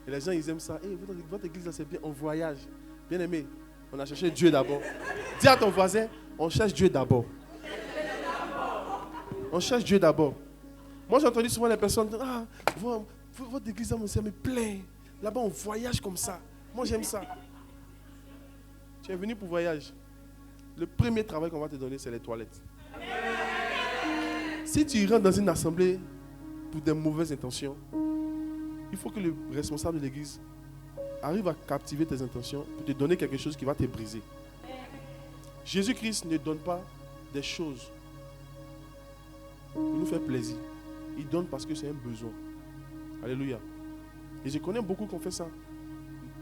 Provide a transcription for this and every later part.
Et les gens, ils aiment ça. Hey, votre église, là, c'est bien, on voyage. Bien aimé, on a cherché Dieu d'abord. Dis à ton voisin, on cherche Dieu d'abord. On cherche Dieu d'abord. Moi, j'ai entendu souvent les personnes dire, ah, votre église, ça me plaît. Là-bas, on voyage comme ça. Moi, j'aime ça. Tu es venu pour voyage. Le premier travail qu'on va te donner, c'est les toilettes. Si tu rentres dans une assemblée pour des mauvaises intentions, il faut que le responsable de l'église arrive à captiver tes intentions pour te donner quelque chose qui va te briser. Jésus-Christ ne donne pas des choses pour nous faire plaisir. Il donne parce que c'est un besoin. Alléluia. Et je connais beaucoup qui ont fait ça.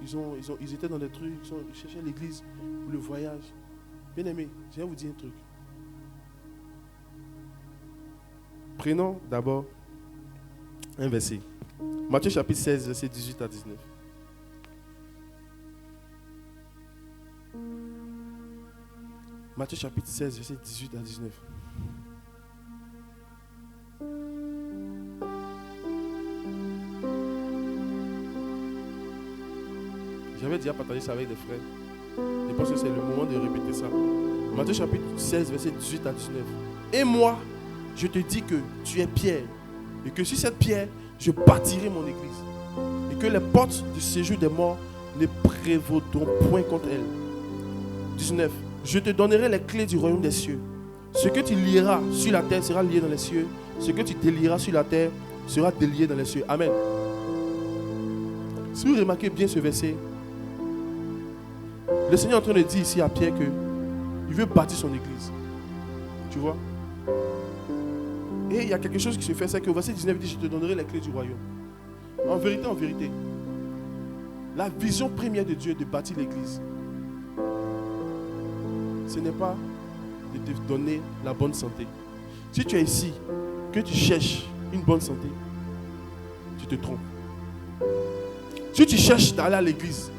Ils étaient dans des trucs, ils cherchaient l'église pour le voyage. Bien aimé, je vais vous dire un truc. Prenons d'abord un verset. Matthieu chapitre 16, verset 18 à 19. Matthieu chapitre 16, verset 18 à 19. J'avais déjà partagé ça avec des frères. Je pense que c'est le moment de répéter ça. Matthieu chapitre 16, verset 18 à 19. Et moi, je te dis que tu es Pierre, et que sur cette pierre, je bâtirai mon église, et que les portes du séjour des morts ne prévaudront point contre elle. 19. Je te donnerai les clés du royaume des cieux. Ce que tu lieras sur la terre sera lié dans les cieux. Ce que tu délieras sur la terre sera délié dans les cieux. Amen. Si vous remarquez bien ce verset, le Seigneur est en train de dire ici à Pierre qu'il veut bâtir son église. Tu vois? Et il y a quelque chose qui se fait, c'est qu'au verset 19, il dit, je te donnerai les clés du royaume. En vérité, la vision première de Dieu est de bâtir l'église. Ce n'est pas de te donner la bonne santé. Si tu es ici, que tu cherches une bonne santé, tu te trompes. Si tu cherches d'aller à l'église,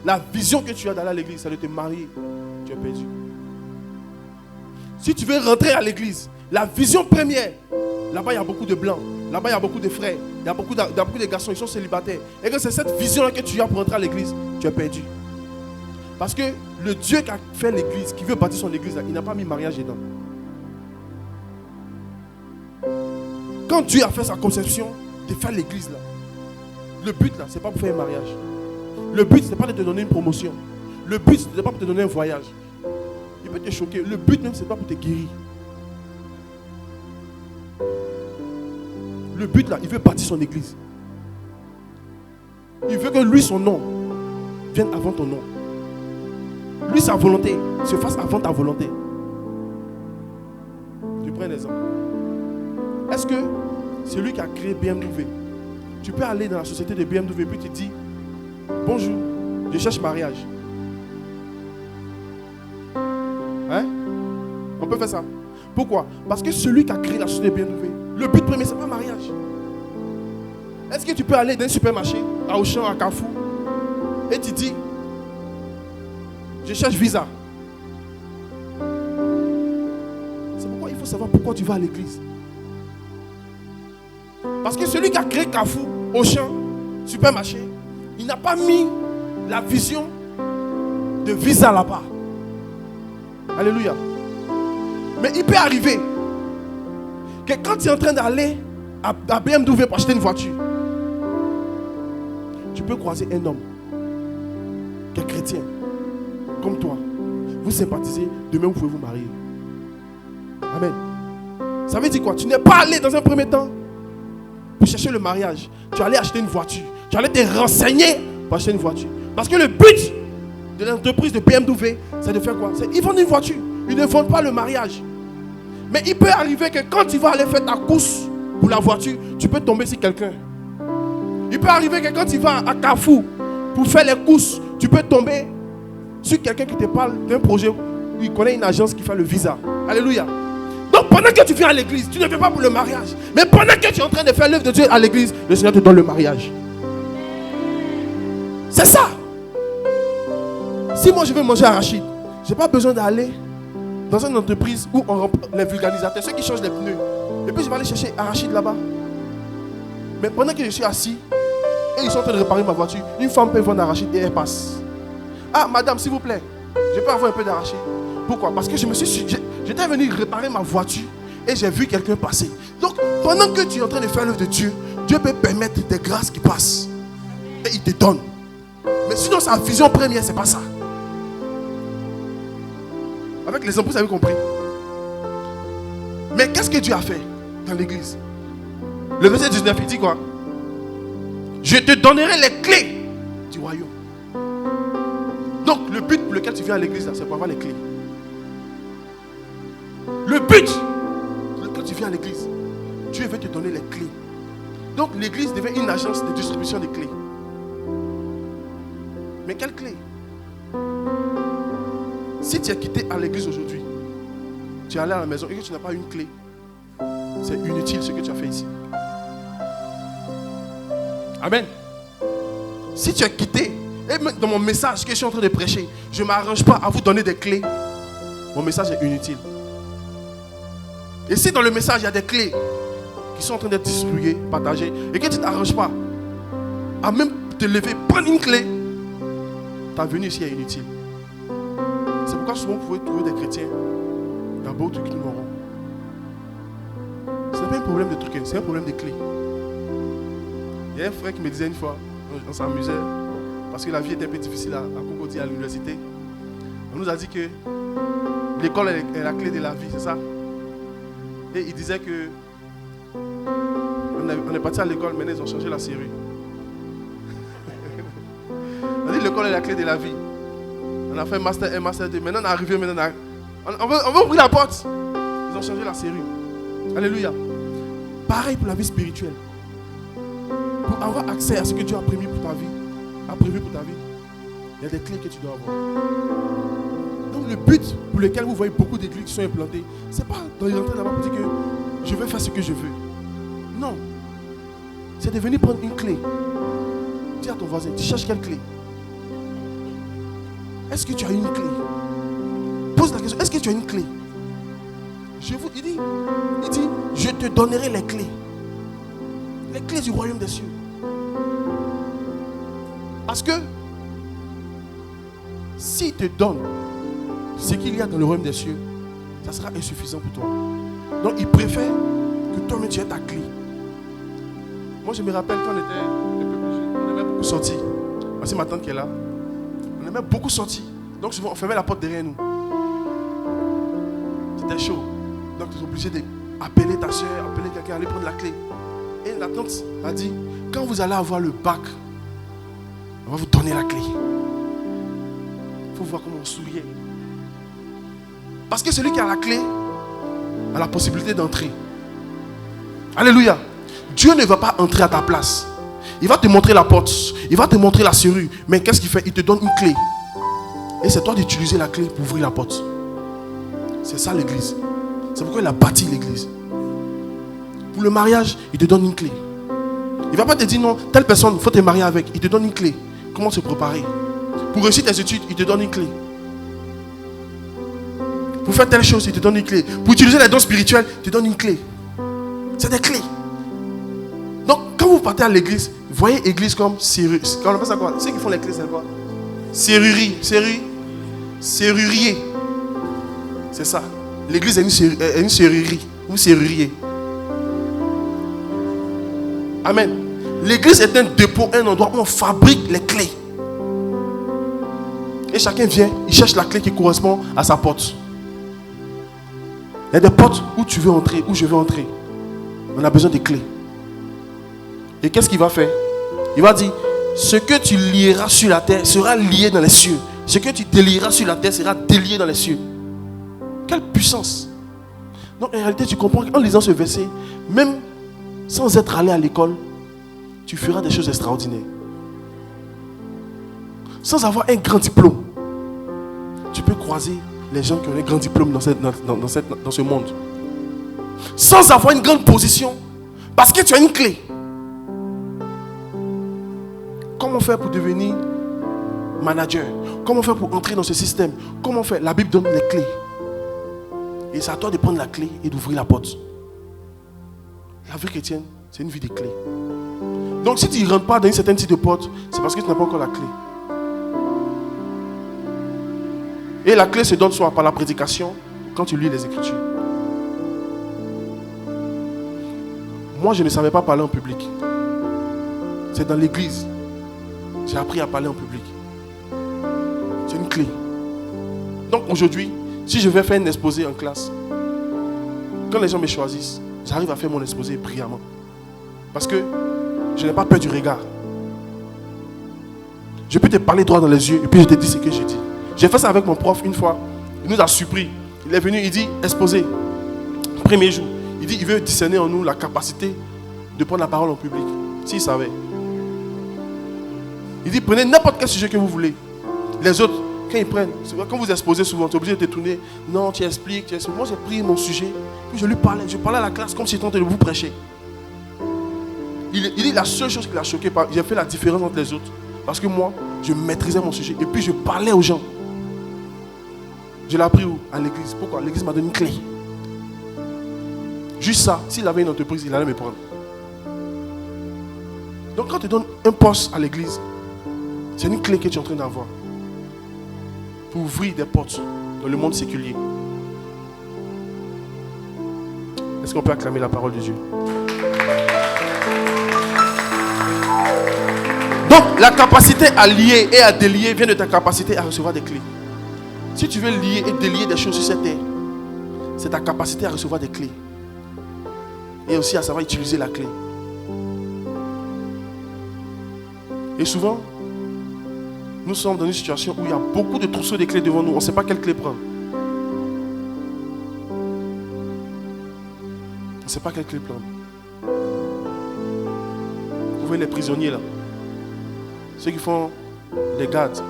la vision que tu as d'aller à l'église, c'est de te marier, tu es perdu. Si tu veux rentrer à l'église, la vision première, là-bas il y a beaucoup de blancs, là-bas il y a beaucoup de frères, il y a beaucoup de garçons, ils sont célibataires. Et que c'est cette vision-là que tu as pour entrer à l'église, tu es perdu. Parce que le Dieu qui a fait l'église, qui veut bâtir son église, là, il n'a pas mis mariage dedans. Quand Dieu a fait sa conception de faire l'église là, le but là, c'est pas pour faire un mariage. Le but, c'est pas de te donner une promotion. Le but, c'est pas pour te donner un voyage. Il peut te choquer. Le but même, c'est pas pour te guérir. Le but là, il veut bâtir son église. Il veut que lui, son nom, vienne avant ton nom. Lui, sa volonté se fasse avant ta volonté. Je prends un exemple. Est-ce que celui qui a créé BMW, tu peux aller dans la société de BMW et puis tu dis, bonjour, je cherche mariage. Hein? On peut faire ça. Pourquoi? Parce que celui qui a créé la société de BMW, le but premier, c'est pas mariage. Est-ce que tu peux aller dans un supermarché, à Auchan, à Carrefour, et tu dis, je cherche visa. C'est pourquoi il faut savoir pourquoi tu vas à l'église. Parce que celui qui a créé Carrefour, Auchan, supermarché, il n'a pas mis la vision de visa là-bas. Alléluia. Mais il peut arriver que quand tu es en train d'aller à BMW pour acheter une voiture, tu peux croiser un homme qui est chrétien, comme toi. Vous sympathisez, demain vous pouvez vous marier. Amen. Ça veut dire quoi? Tu n'es pas allé dans un premier temps pour chercher le mariage. Tu allais acheter une voiture. Tu allais te renseigner pour acheter une voiture. Parce que le but de l'entreprise de BMW, c'est de faire quoi? Ils vendent une voiture. Ils ne vendent pas le mariage. Mais il peut arriver que quand tu vas aller faire ta course pour la voiture, tu peux tomber sur quelqu'un. Il peut arriver que quand tu vas à Carrefour pour faire les courses, tu peux tomber sur quelqu'un qui te parle d'un projet où il connaît une agence qui fait le visa. Alléluia. Donc pendant que tu viens à l'église, tu ne viens pas pour le mariage. Mais pendant que tu es en train de faire l'œuvre de Dieu à l'église, le Seigneur te donne le mariage. C'est ça. Si moi je veux manger arachide, je n'ai pas besoin d'aller dans une entreprise où on remplit les vulgarisateurs, ceux qui changent les pneus. Et puis je vais aller chercher arachide là-bas. Mais pendant que je suis assis et ils sont en train de réparer ma voiture. Une femme peut vendre d'arachide et elle passe. Ah, madame, s'il vous plaît, je peux avoir un peu d'arachide. Pourquoi? Parce que j'étais venu réparer ma voiture et j'ai vu quelqu'un passer. Donc, pendant que tu es en train de faire l'œuvre de Dieu, Dieu peut permettre des grâces qui passent. Et il te donne. Mais sinon, sa vision première, c'est pas ça. Avec les enfants, vous avez compris. Mais qu'est-ce que Dieu a fait dans l'église? Le verset 19, il dit quoi? Je te donnerai les clés du royaume. Donc, le but pour lequel tu viens à l'église, c'est pour avoir les clés. Le but pour lequel tu viens à l'église, Dieu veut te donner les clés. Donc, l'église devient une agence de distribution de clés. Mais quelles clés? Si tu es quitté à l'église aujourd'hui, tu es allé à la maison et que tu n'as pas une clé, c'est inutile ce que tu as fait ici. Amen. Si tu es quitté, et même dans mon message que je suis en train de prêcher, je ne m'arrange pas à vous donner des clés, mon message est inutile. Et si dans le message il y a des clés qui sont en train d'être distribuées, partagées, et que tu ne t'arranges pas à même te lever, prendre une clé, ta venue ici est inutile. C'est pourquoi souvent vous pouvez trouver des chrétiens dans beaucoup de trucs qui nous auront. Ce n'est pas un problème de trucs, c'est un problème de clés. Il y a un frère qui me disait une fois, on s'amusait, parce que la vie était un peu difficile à Cocody, à l'université. On nous a dit que l'école est la clé de la vie, c'est ça? Et il disait que on est parti à l'école, maintenant ils ont changé la serrure. On a dit l'école est la clé de la vie. On a fait master 1, master 2. Maintenant on est arrivé, on veut ouvrir la porte. Ils ont changé la serrure. Alléluia. Pareil pour la vie spirituelle. Pour avoir accès à ce que Dieu a prévu pour ta vie, il y a des clés que tu dois avoir. Donc le but pour lequel vous voyez beaucoup d'églises qui sont implantées, ce n'est pas d'entrer là-bas pour dire que je vais faire ce que je veux. Non. C'est de venir prendre une clé. Dis à ton voisin, tu cherches quelle clé? Est-ce que tu as une clé? Pose la question, est-ce que tu as une clé? Il dit, je te donnerai les clés. Les clés du royaume des cieux. Parce que s'il te donne ce qu'il y a dans le royaume des cieux, ça sera insuffisant pour toi. Donc il préfère que toi-même tu aies ta clé. Moi je me rappelle quand on était un peu plus jeune, on aimait beaucoup sortir. Voici ma tante qui est là. On aimait beaucoup sortir. Donc souvent on fermait la porte derrière nous. C'était chaud. Donc tu es obligé d'appeler ta soeur, appeler quelqu'un, aller prendre la clé. Et la tante a dit, quand vous allez avoir le bac, on va vous donner la clé. Il faut voir comment on souriait. Parce que celui qui a la clé a la possibilité d'entrer. Alléluia. Dieu ne va pas entrer à ta place. Il va te montrer la porte. Il va te montrer la serrure. Mais qu'est-ce qu'il fait? Il te donne une clé. Et c'est toi d'utiliser la clé pour ouvrir la porte. C'est ça l'église. C'est pourquoi il a bâti l'église. Pour le mariage, il te donne une clé. Il ne va pas te dire non, telle personne, il faut te marier avec. Il te donne une clé. Comment se préparer? Pour réussir tes études, il te donne une clé. Pour faire telle chose, il te donne une clé. Pour utiliser les dons spirituels, il te donne une clé. C'est des clés. Donc, quand vous partez à l'église, voyez l'église comme serrurier. On appelle ça quoi? Ceux qui font les clés, c'est quoi? Serrurier. Serrurier. C'est ça. L'église est une serrurerie. Ou serrurier. Amen. L'église est un dépôt, un endroit où on fabrique les clés. Et chacun vient, il cherche la clé qui correspond à sa porte. Il y a des portes où tu veux entrer, où je veux entrer. On a besoin de clés. Et qu'est-ce qu'il va faire? Il va dire, ce que tu lieras sur la terre sera lié dans les cieux. Ce que tu délieras sur la terre sera délié dans les cieux. Quelle puissance! Donc en réalité, tu comprends qu'en lisant ce verset, même sans être allé à l'école, tu feras des choses extraordinaires. Sans avoir un grand diplôme, tu peux croiser les gens qui ont un grand diplôme dans ce monde. Sans avoir une grande position, parce que tu as une clé. Comment faire pour devenir manager? Comment faire pour entrer dans ce système? Comment faire? La Bible donne les clés. Et c'est à toi de prendre la clé et d'ouvrir la porte. La vie chrétienne, c'est une vie de clés. Donc si tu ne rentres pas dans une certaine type de porte, c'est parce que tu n'as pas encore la clé. Et la clé se donne soit par la prédication, quand tu lis les Écritures. Moi, je ne savais pas parler en public. C'est dans l'église. J'ai appris à parler en public. C'est une clé. Donc aujourd'hui, si je vais faire un exposé en classe, quand les gens me choisissent, j'arrive à faire mon exposé brillamment. Parce que je n'ai pas peur du regard. Je peux te parler droit dans les yeux et puis je te dis ce que je dis. J'ai fait ça avec mon prof une fois. Il nous a surpris. Il est venu, il dit, exposé. Premier jour. Il dit, il veut discerner en nous la capacité de prendre la parole en public. S'il savait. Il dit, prenez n'importe quel sujet que vous voulez. Les autres, quand ils prennent, quand vous exposez souvent, tu es obligé de te tourner. Non, tu expliques. Moi, j'ai pris mon sujet, puis je lui parlais. Je parlais à la classe comme si j'étais en train de vous prêcher. Il dit, la seule chose qui l'a choqué, j'ai fait la différence entre les autres. Parce que moi, je maîtrisais mon sujet. Et puis, je parlais aux gens. Je l'ai appris où? À l'église. Pourquoi? L'église m'a donné une clé. Juste ça, s'il avait une entreprise, il allait me prendre. Donc quand tu donnes un poste à l'église, c'est une clé que tu es en train d'avoir pour ouvrir des portes dans le monde séculier. Est-ce qu'on peut acclamer la parole de Dieu? Donc la capacité à lier et à délier vient de ta capacité à recevoir des clés. Si tu veux lier et délier des choses sur cette terre, c'est ta capacité à recevoir des clés. Et aussi à savoir utiliser la clé. Et souvent, nous sommes dans une situation où il y a beaucoup de trousseaux de clés devant nous. On ne sait pas quelle clé prendre. On ne sait pas quelle clé prendre. Vous voyez les prisonniers là. Ceux qui font les gardes,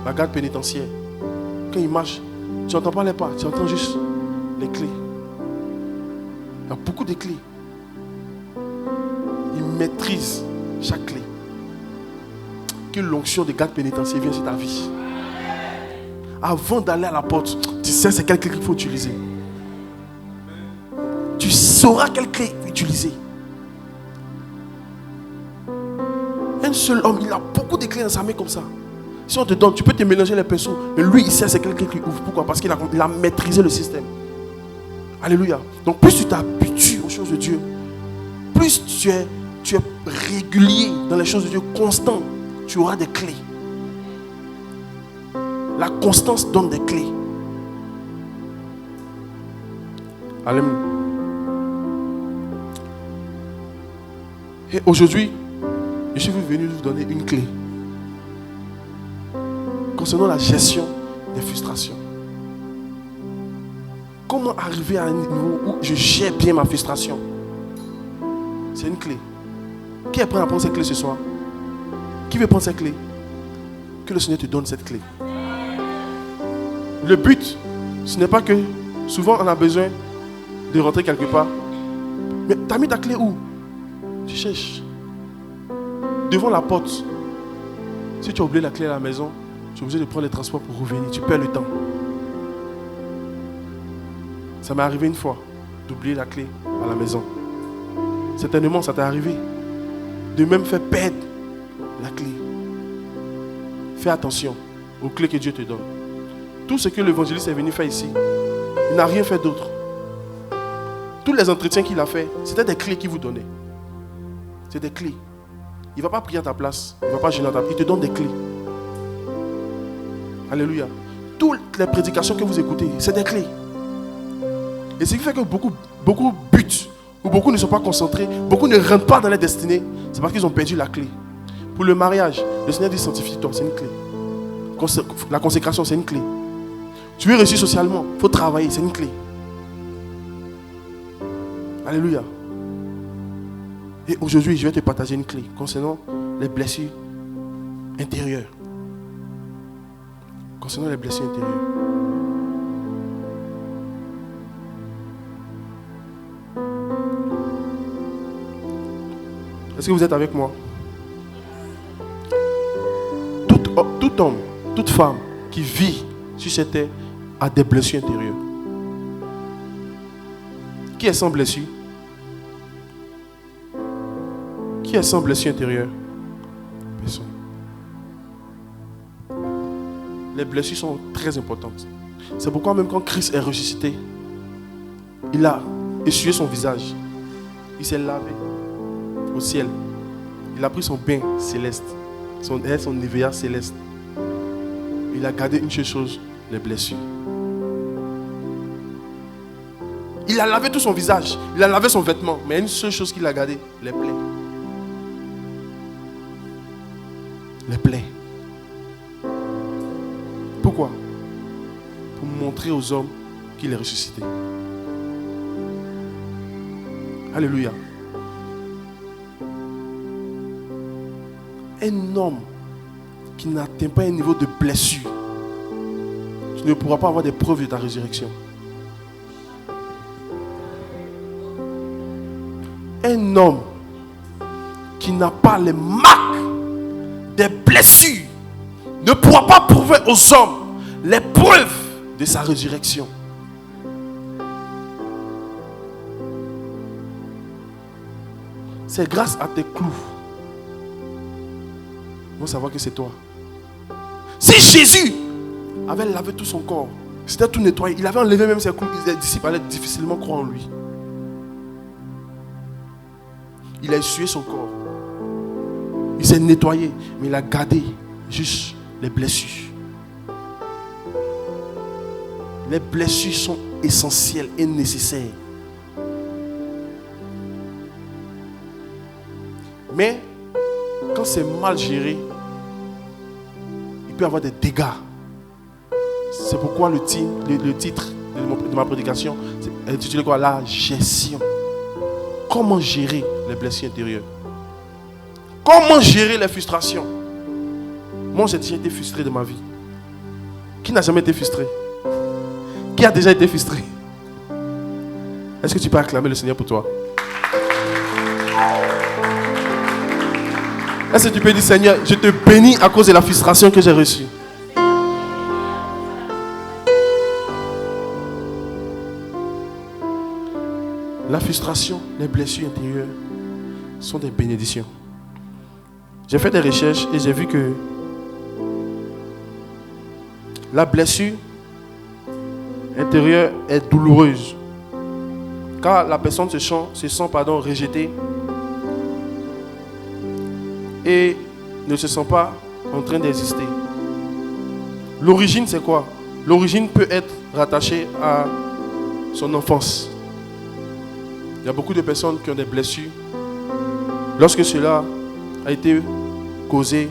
la garde pénitentiaire. Quand ils marchent, tu n'entends pas les pas, tu entends juste les clés. Il y a beaucoup de clés. Ils maîtrisent chaque clé. Que l'onction des gardes pénitentiaires vienne sur ta vie. Avant d'aller à la porte, tu sais c'est quelle clé qu'il faut utiliser. Tu sauras quelle clé utiliser. Un seul homme, il a beaucoup de clés dans sa main comme ça. Si on te donne, tu peux te mélanger les pinceaux. Mais lui, il sait c'est quelle clé qu'il ouvre. Pourquoi? Parce qu'il a maîtrisé le système. Alléluia. Donc plus tu t'habitues aux choses de Dieu, plus tu es régulier dans les choses de Dieu, constant, tu auras des clés. La constance donne des clés. Alléluia. Et aujourd'hui, je suis venu vous donner une clé concernant la gestion des frustrations. Comment arriver à un niveau où je gère bien ma frustration? C'est une clé. Qui est prêt à prendre cette clé ce soir? Qui veut prendre cette clé? Que le Seigneur te donne cette clé. Le but, ce n'est pas que souvent on a besoin de rentrer quelque part. Mais tu as mis ta clé où? Tu cherches. Devant la porte. Si tu as oublié la clé à la maison, tu es obligé de prendre les transports pour revenir. Tu perds le temps. Ça m'est arrivé une fois d'oublier la clé à la maison. Certainement, ça t'est arrivé de même faire perdre la clé. Fais attention aux clés que Dieu te donne. Tout ce que l'évangéliste est venu faire ici, il n'a rien fait d'autre. Tous les entretiens qu'il a fait, c'était des clés qu'il vous donnait. C'est des clés. Il ne va pas prier à ta place. Il ne va pas gêner à ta place. Il te donne des clés. Alléluia. Toutes les prédications que vous écoutez, c'est des clés. Et ce qui fait que beaucoup butent, ou beaucoup ne sont pas concentrés, beaucoup ne rentrent pas dans leur destinée, c'est parce qu'ils ont perdu la clé. Pour le mariage, le Seigneur dit sanctifie-toi, c'est une clé. La consécration, c'est une clé. Tu veux réussir socialement, il faut travailler, c'est une clé. Alléluia. Et aujourd'hui, je vais te partager une clé concernant les blessures intérieures. Concernant les blessures intérieures. Est-ce que vous êtes avec moi? Tout homme, toute femme qui vit sur cette terre a des blessures intérieures. Qui est sans blessure? Qui est sans blessure intérieure? Personne. Les blessures sont très importantes. C'est pourquoi même quand Christ est ressuscité, il a essuyé son visage. Il s'est lavé au ciel. Il a pris son bain céleste, son Nivea céleste. Il a gardé une seule chose, les blessures. Il a lavé tout son visage, il a lavé son vêtement, mais une seule chose qu'il a gardé, les plaies. Les plaies. Pourquoi? Pour montrer aux hommes qu'il est ressuscité. Alléluia. Un homme qui n'atteint pas un niveau de blessure, tu ne pourras pas avoir des preuves de ta résurrection. Un homme qui n'a pas les marques des blessures ne pourra pas prouver aux hommes les preuves de sa résurrection. C'est grâce à tes clous ils vont savoir que c'est toi. Si Jésus avait lavé tout son corps, c'était tout nettoyé, il avait enlevé même ses clous, les disciples allaient difficilement croire en lui. Il a essuyé son corps. Il s'est nettoyé, mais il a gardé juste les blessures. Les blessures sont essentielles et nécessaires. Mais quand c'est mal géré, il peut y avoir des dégâts. C'est pourquoi le titre de ma prédication est intitulé quoi? La gestion. Comment gérer les blessures intérieures? Comment gérer les frustrations? Moi, j'ai déjà été frustré de ma vie. Qui n'a jamais été frustré? Qui a déjà été frustré? Est-ce que tu peux acclamer le Seigneur pour toi? Est-ce que tu peux dire, Seigneur, je te bénis à cause de la frustration que j'ai reçue? La frustration, les blessures intérieures sont des bénédictions. J'ai fait des recherches et j'ai vu que la blessure intérieure est douloureuse. Car la personne se sent rejetée et ne se sent pas en train d'exister. L'origine, c'est quoi? L'origine peut être rattachée à son enfance. Il y a beaucoup de personnes qui ont des blessures lorsque cela a été causé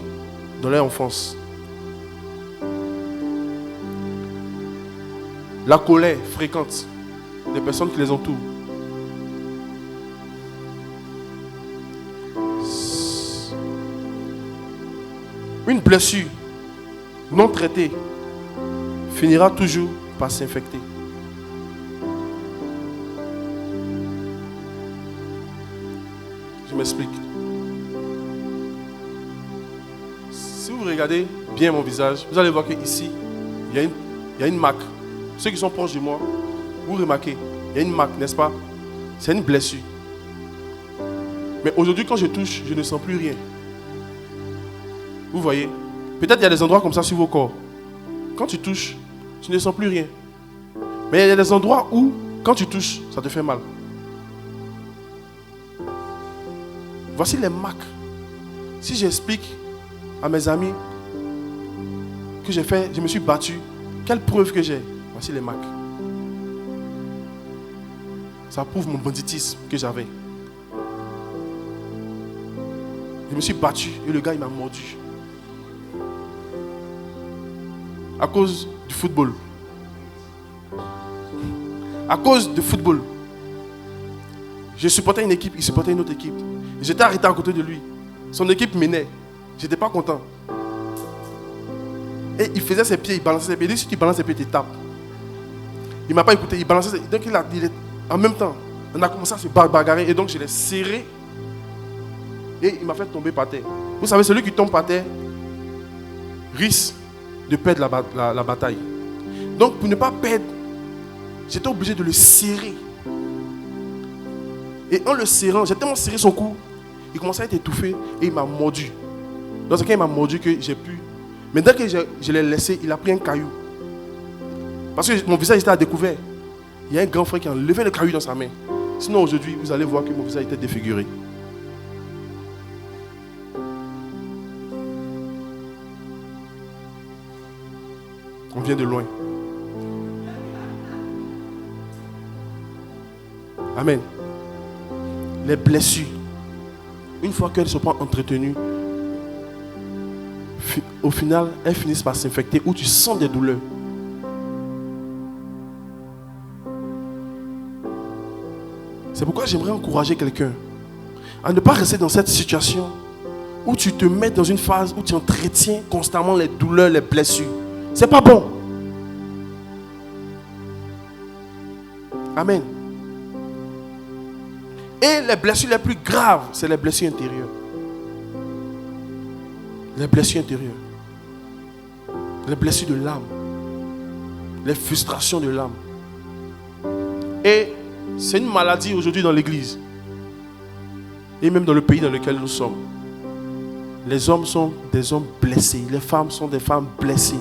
dans leur enfance. La colère fréquente des personnes qui les entourent. Une blessure non traitée finira toujours par s'infecter. Je m'explique. Si vous regardez bien mon visage, vous allez voir qu'ici, il y a une marque. Ceux qui sont proches de moi, vous remarquez, il y a une marque, n'est-ce pas? C'est une blessure. Mais aujourd'hui, quand je touche, je ne sens plus rien. Vous voyez? Peut-être il y a des endroits comme ça sur vos corps. Quand tu touches, tu ne sens plus rien. Mais il y a des endroits où, quand tu touches, ça te fait mal. Voici les marques. Si j'explique à mes amis que je me suis battu, quelle preuve que j'ai? Voici les marques. Ça prouve mon banditisme que j'avais. Je me suis battu et le gars il m'a mordu. À cause du football. À cause du football. Je supportais une équipe, il supportait une autre équipe. J'étais arrêté à côté de lui. Son équipe menait. J'étais pas content. Et il faisait ses pieds, il balançait ses pieds. Il dit, si tu balances ses pieds, tu tapes. Il ne m'a pas écouté, il balançait ses pieds. Donc en même temps, on a commencé à se bagarrer. Et donc je l'ai serré. Et il m'a fait tomber par terre. Vous savez, celui qui tombe par terre risque de perdre la bataille. Donc pour ne pas perdre, j'étais obligé de le serrer. Et en le serrant, j'ai tellement serré son cou Il commençait à être étouffé et il m'a mordu. Donc c'est quand il m'a mordu que j'ai pu. Mais dès que je l'ai laissé, il a pris un caillou. Parce que mon visage était à découvert. Il y a un grand frère qui a enlevé le caillou dans sa main. Sinon aujourd'hui, vous allez voir que mon visage était défiguré. On vient de loin. Amen. Les blessures, une fois qu'elles se sont entretenues, au final, elles finissent par s'infecter où tu sens des douleurs. C'est pourquoi j'aimerais encourager quelqu'un à ne pas rester dans cette situation où tu te mets dans une phase où tu entretiens constamment les douleurs, les blessures. C'est pas bon. Amen. Et les blessures les plus graves, c'est les blessures intérieures. Les blessures intérieures. Les blessures de l'âme. Les frustrations de l'âme. Et c'est une maladie aujourd'hui dans l'église. Et même dans le pays dans lequel nous sommes. Les hommes sont des hommes blessés. Les femmes sont des femmes blessées.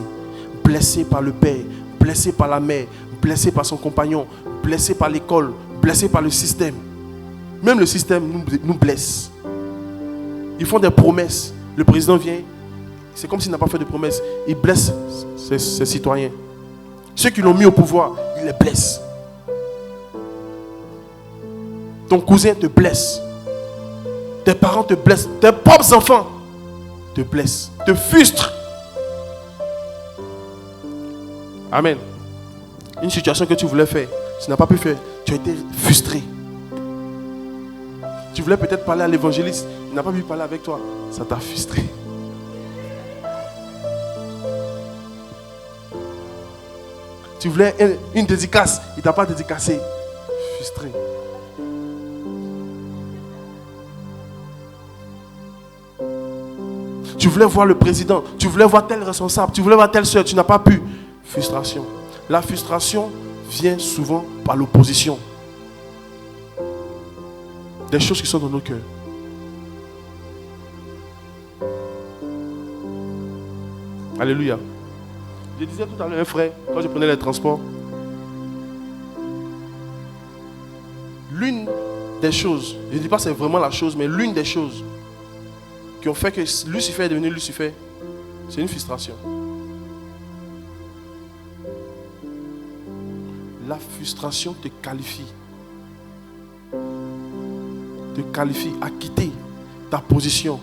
Blessées par le père, blessées par la mère, blessées par son compagnon, blessées par l'école, blessées par le système. Même le système nous blesse. Ils font des promesses. Le président vient, c'est comme s'il n'a pas fait de promesses. Il blesse ses citoyens. Ceux qui l'ont mis au pouvoir, il les blesse. Ton cousin te blesse. Tes parents te blessent. Tes propres enfants te blessent, te frustrent. Amen. Une situation que tu voulais faire, tu n'as pas pu faire. Tu as été frustré. Tu voulais peut-être parler à l'évangéliste, il n'a pas pu parler avec toi. Ça t'a frustré. Tu voulais une dédicace, il ne t'a pas dédicacé. Frustré. Tu voulais voir le président, tu voulais voir tel responsable, tu voulais voir telle soeur, tu n'as pas pu. Frustration. La frustration vient souvent par l'opposition. Des choses qui sont dans nos cœurs. Alléluia. Je disais tout à l'heure, un frère, quand je prenais les transports, l'une des choses, je ne dis pas que c'est vraiment la chose, mais l'une des choses qui ont fait que Lucifer est devenu Lucifer, c'est une frustration. La frustration te qualifie à quitter ta position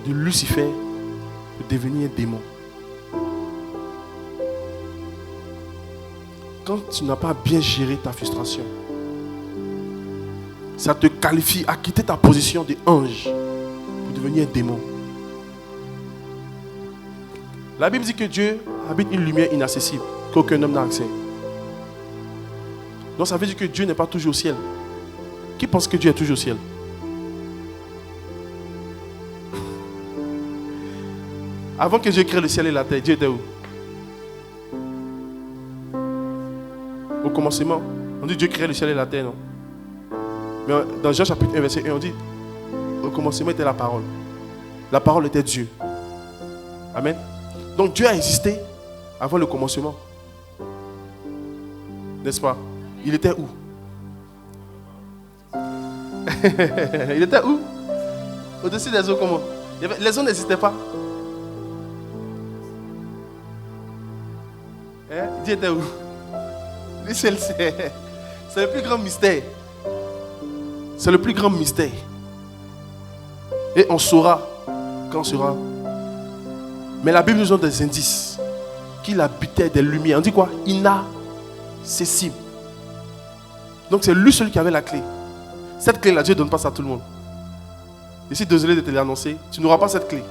de Lucifer pour devenir un démon. Quand tu n'as pas bien géré ta frustration, ça te qualifie à quitter ta position d'ange pour devenir un démon. La Bible dit que Dieu habite une lumière inaccessible qu'aucun homme n'a accès. Donc ça veut dire que Dieu n'est pas toujours au ciel. Qui pense que Dieu est toujours au ciel? Avant que Dieu crée le ciel et la terre, Dieu était où? Au commencement, on dit Dieu crée le ciel et la terre, non? Mais dans Jean chapitre 1, verset 1, on dit au commencement était la parole. La parole était Dieu. Amen. Donc Dieu a existé avant le commencement. N'est-ce pas? Il était où? Il était où? Au-dessus des eaux, comment? Les eaux n'existaient pas. Dieu était où? Lui seul sait. C'est le plus grand mystère. C'est le plus grand mystère. Et on saura quand on sera. Mais la Bible nous donne des indices. Qu'il habitait des lumières. On dit quoi? Inaccessible. Donc c'est lui seul qui avait la clé. Cette clé-là, Dieu ne donne pas ça à tout le monde. Je suis désolé de te l'annoncer. Tu n'auras pas cette clé.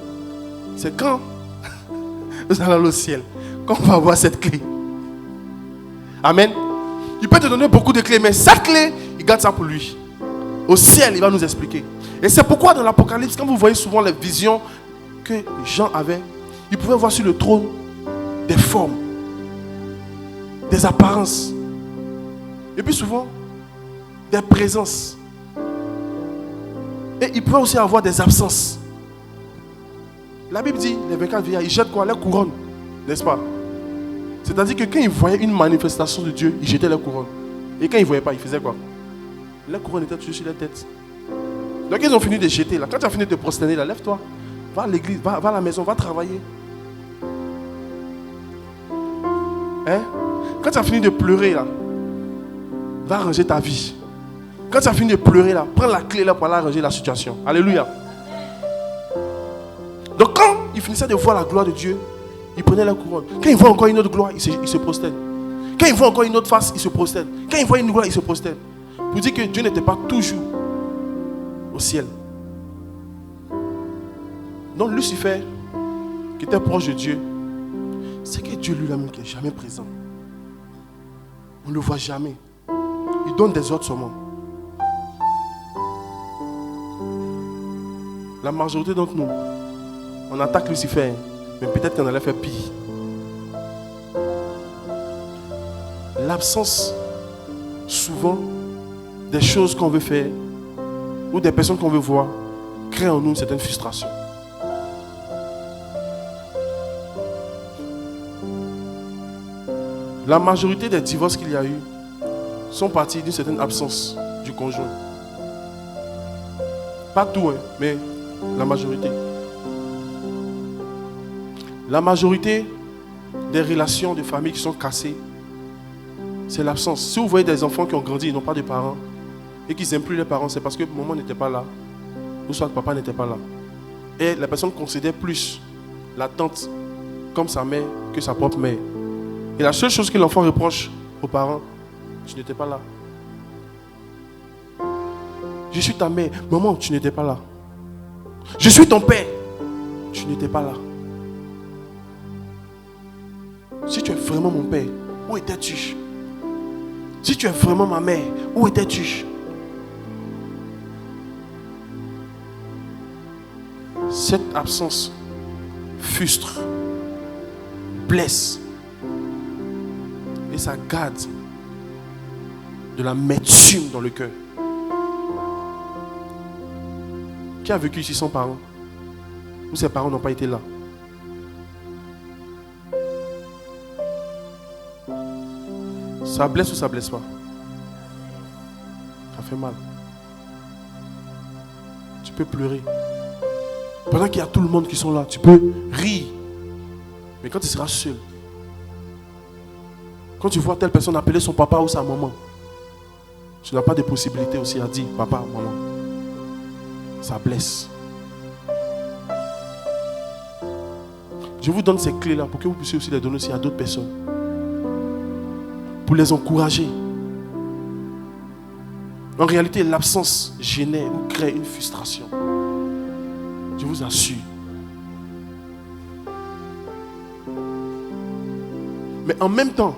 C'est quand nous allons au ciel, quand on va avoir cette clé. Amen. Il peut te donner beaucoup de clés, mais cette clé, il garde ça pour lui. Au ciel, il va nous expliquer. Et c'est pourquoi dans l'Apocalypse, quand vous voyez souvent les visions que Jean avait, il pouvait voir sur le trône des formes, des apparences. Et puis souvent, des présences. Et il peut aussi avoir des absences. La Bible dit, les 24 vieillards, ils jettent quoi? La couronne, n'est-ce pas? C'est-à-dire que quand ils voyaient une manifestation de Dieu, ils jetaient la couronne. Et quand ils ne voyaient pas, ils faisaient quoi? La couronne était toujours sur la tête. Donc ils ont fini de jeter là. Quand tu as fini de te prosterner là, lève-toi. Va à l'église, va à la maison, va travailler. Hein? Quand tu as fini de pleurer là, va ranger ta vie. Quand tu as fini de pleurer là, prends la clé là pour aller arranger la situation. Alléluia. Donc quand ils finissaient de voir la gloire de Dieu, ils prenaient la couronne. Quand ils voient encore une autre gloire, ils se prosternent. Quand ils voient encore une autre face, ils se prosternent. Quand ils voient une gloire, ils se prosternent. Pour dire que Dieu n'était pas toujours au ciel. Donc Lucifer, qui était proche de Dieu, c'est que Dieu lui-même qui n'est jamais présent. On ne le voit jamais. Il donne des ordres seulement. La majorité d'entre nous, on attaque Lucifer, mais peut-être qu'on allait faire pire. L'absence, souvent, des choses qu'on veut faire ou des personnes qu'on veut voir, crée en nous une certaine frustration. La majorité des divorces qu'il y a eu sont partis d'une certaine absence du conjoint. Pas tout, hein, mais la majorité. La majorité des relations de famille qui sont cassées, c'est l'absence. Si vous voyez des enfants qui ont grandi, ils n'ont pas de parents, et qu'ils n'aiment plus les parents, c'est parce que maman n'était pas là, ou soit papa n'était pas là. Et la personne considère plus la tante comme sa mère que sa propre mère. Et la seule chose que l'enfant reproche aux parents, tu n'étais pas là. Je suis ta mère. Maman, tu n'étais pas là. Je suis ton père. Tu n'étais pas là. Si tu es vraiment mon père, où étais-tu? Si tu es vraiment ma mère, où étais-tu? Cette absence frustre, blesse. Et ça garde de l'amertume dans le cœur. Qui a vécu ici sans parents? Ou ses parents n'ont pas été là? Ça blesse ou ça blesse pas? Ça fait mal. Tu peux pleurer. Pendant qu'il y a tout le monde qui sont là, tu peux rire. Mais quand tu seras seul, quand tu vois telle personne appeler son papa ou sa maman, tu n'as pas de possibilité aussi à dire papa, maman. Ça blesse. Je vous donne ces clés-là pour que vous puissiez aussi les donner aussi à d'autres personnes. Pour les encourager. En réalité, l'absence génère ou crée une frustration. Je vous assure. Mais en même temps,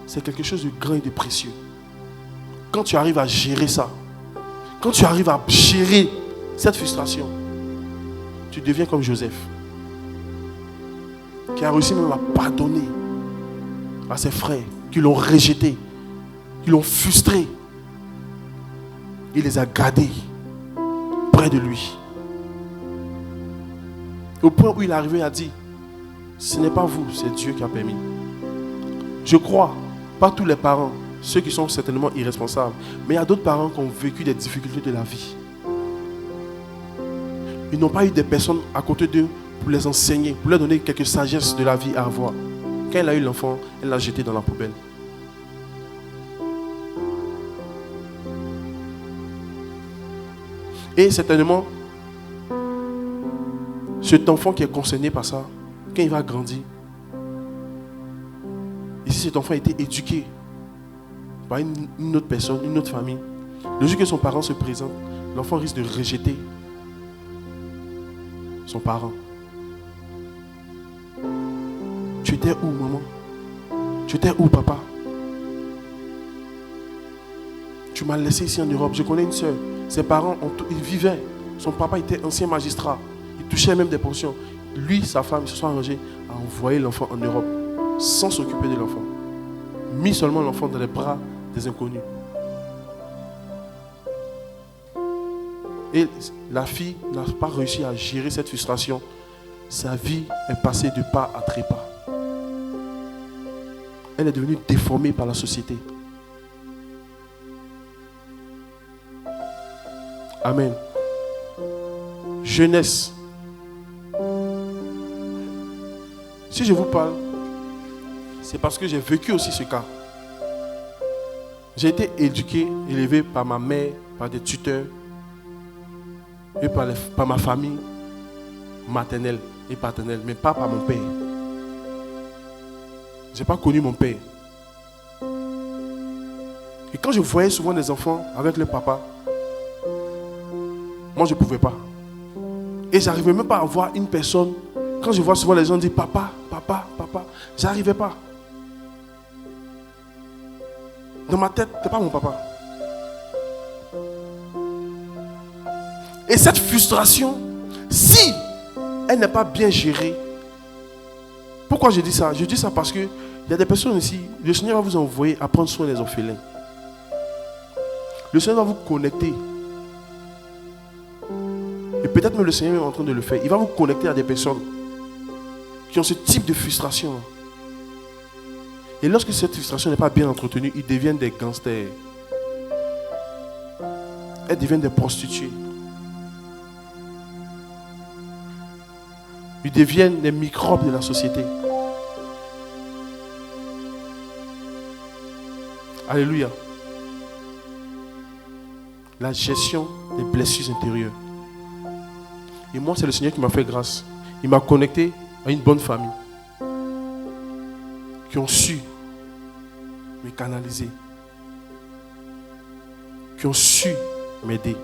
c'est quelque chose de grand et de précieux. Quand tu arrives à gérer ça, quand tu arrives à gérer cette frustration, tu deviens comme Joseph, qui a réussi même à pardonner à ses frères, qui l'ont rejeté, qui l'ont frustré. Il les a gardés près de lui. Au point où il est arrivé à dire, ce n'est pas vous, c'est Dieu qui a permis. Je crois, pas tous les parents, ceux qui sont certainement irresponsables, mais il y a d'autres parents qui ont vécu des difficultés de la vie. Ils n'ont pas eu des personnes à côté d'eux pour les enseigner, pour leur donner quelques sagesses de la vie à avoir. Quand elle a eu l'enfant, elle l'a jeté dans la poubelle. Et certainement, cet enfant qui est concerné par ça, quand il va grandir, et si cet enfant a été éduqué par une autre personne, une autre famille, le jour que son parent se présente, l'enfant risque de rejeter son parent. Tu étais où, maman? Tu étais où, papa? Tu m'as laissé ici en Europe. Je connais une soeur. Ses parents, ils vivaient. Son papa était ancien magistrat. Il touchait même des pensions. Lui, sa femme, ils se sont arrangés à envoyer l'enfant en Europe sans s'occuper de l'enfant. Mis seulement l'enfant dans les bras des inconnus. Et la fille n'a pas réussi à gérer cette frustration. Sa vie est passée de pas à trépas. Elle est devenue déformée par la société. Amen. Jeunesse. Si je vous parle, c'est parce que j'ai vécu aussi ce cas. J'ai été éduqué, élevé par ma mère, par des tuteurs et par ma famille maternelle et paternelle, mais pas par mon père. Je n'ai pas connu mon père. Et quand je voyais souvent des enfants avec le papa, moi je ne pouvais pas. Et je n'arrivais même pas à voir une personne. Quand je vois souvent les gens dire papa, papa, papa, je n'arrivais pas. Dans ma tête, ce n'est pas mon papa. Et cette frustration, si elle n'est pas bien gérée, pourquoi je dis ça? Je dis ça parce qu'il y a des personnes ici, le Seigneur va vous envoyer à prendre soin des orphelins. Le Seigneur va vous connecter. Et peut-être même le Seigneur est en train de le faire. Il va vous connecter à des personnes qui ont ce type de frustration. Et lorsque cette frustration n'est pas bien entretenue, ils deviennent des gangsters. Elles deviennent des prostituées. Ils deviennent des microbes de la société. Alléluia. La gestion des blessures intérieures. Et moi, c'est le Seigneur qui m'a fait grâce. Il m'a connecté à une bonne famille qui ont su me canaliser, qui ont su m'aider.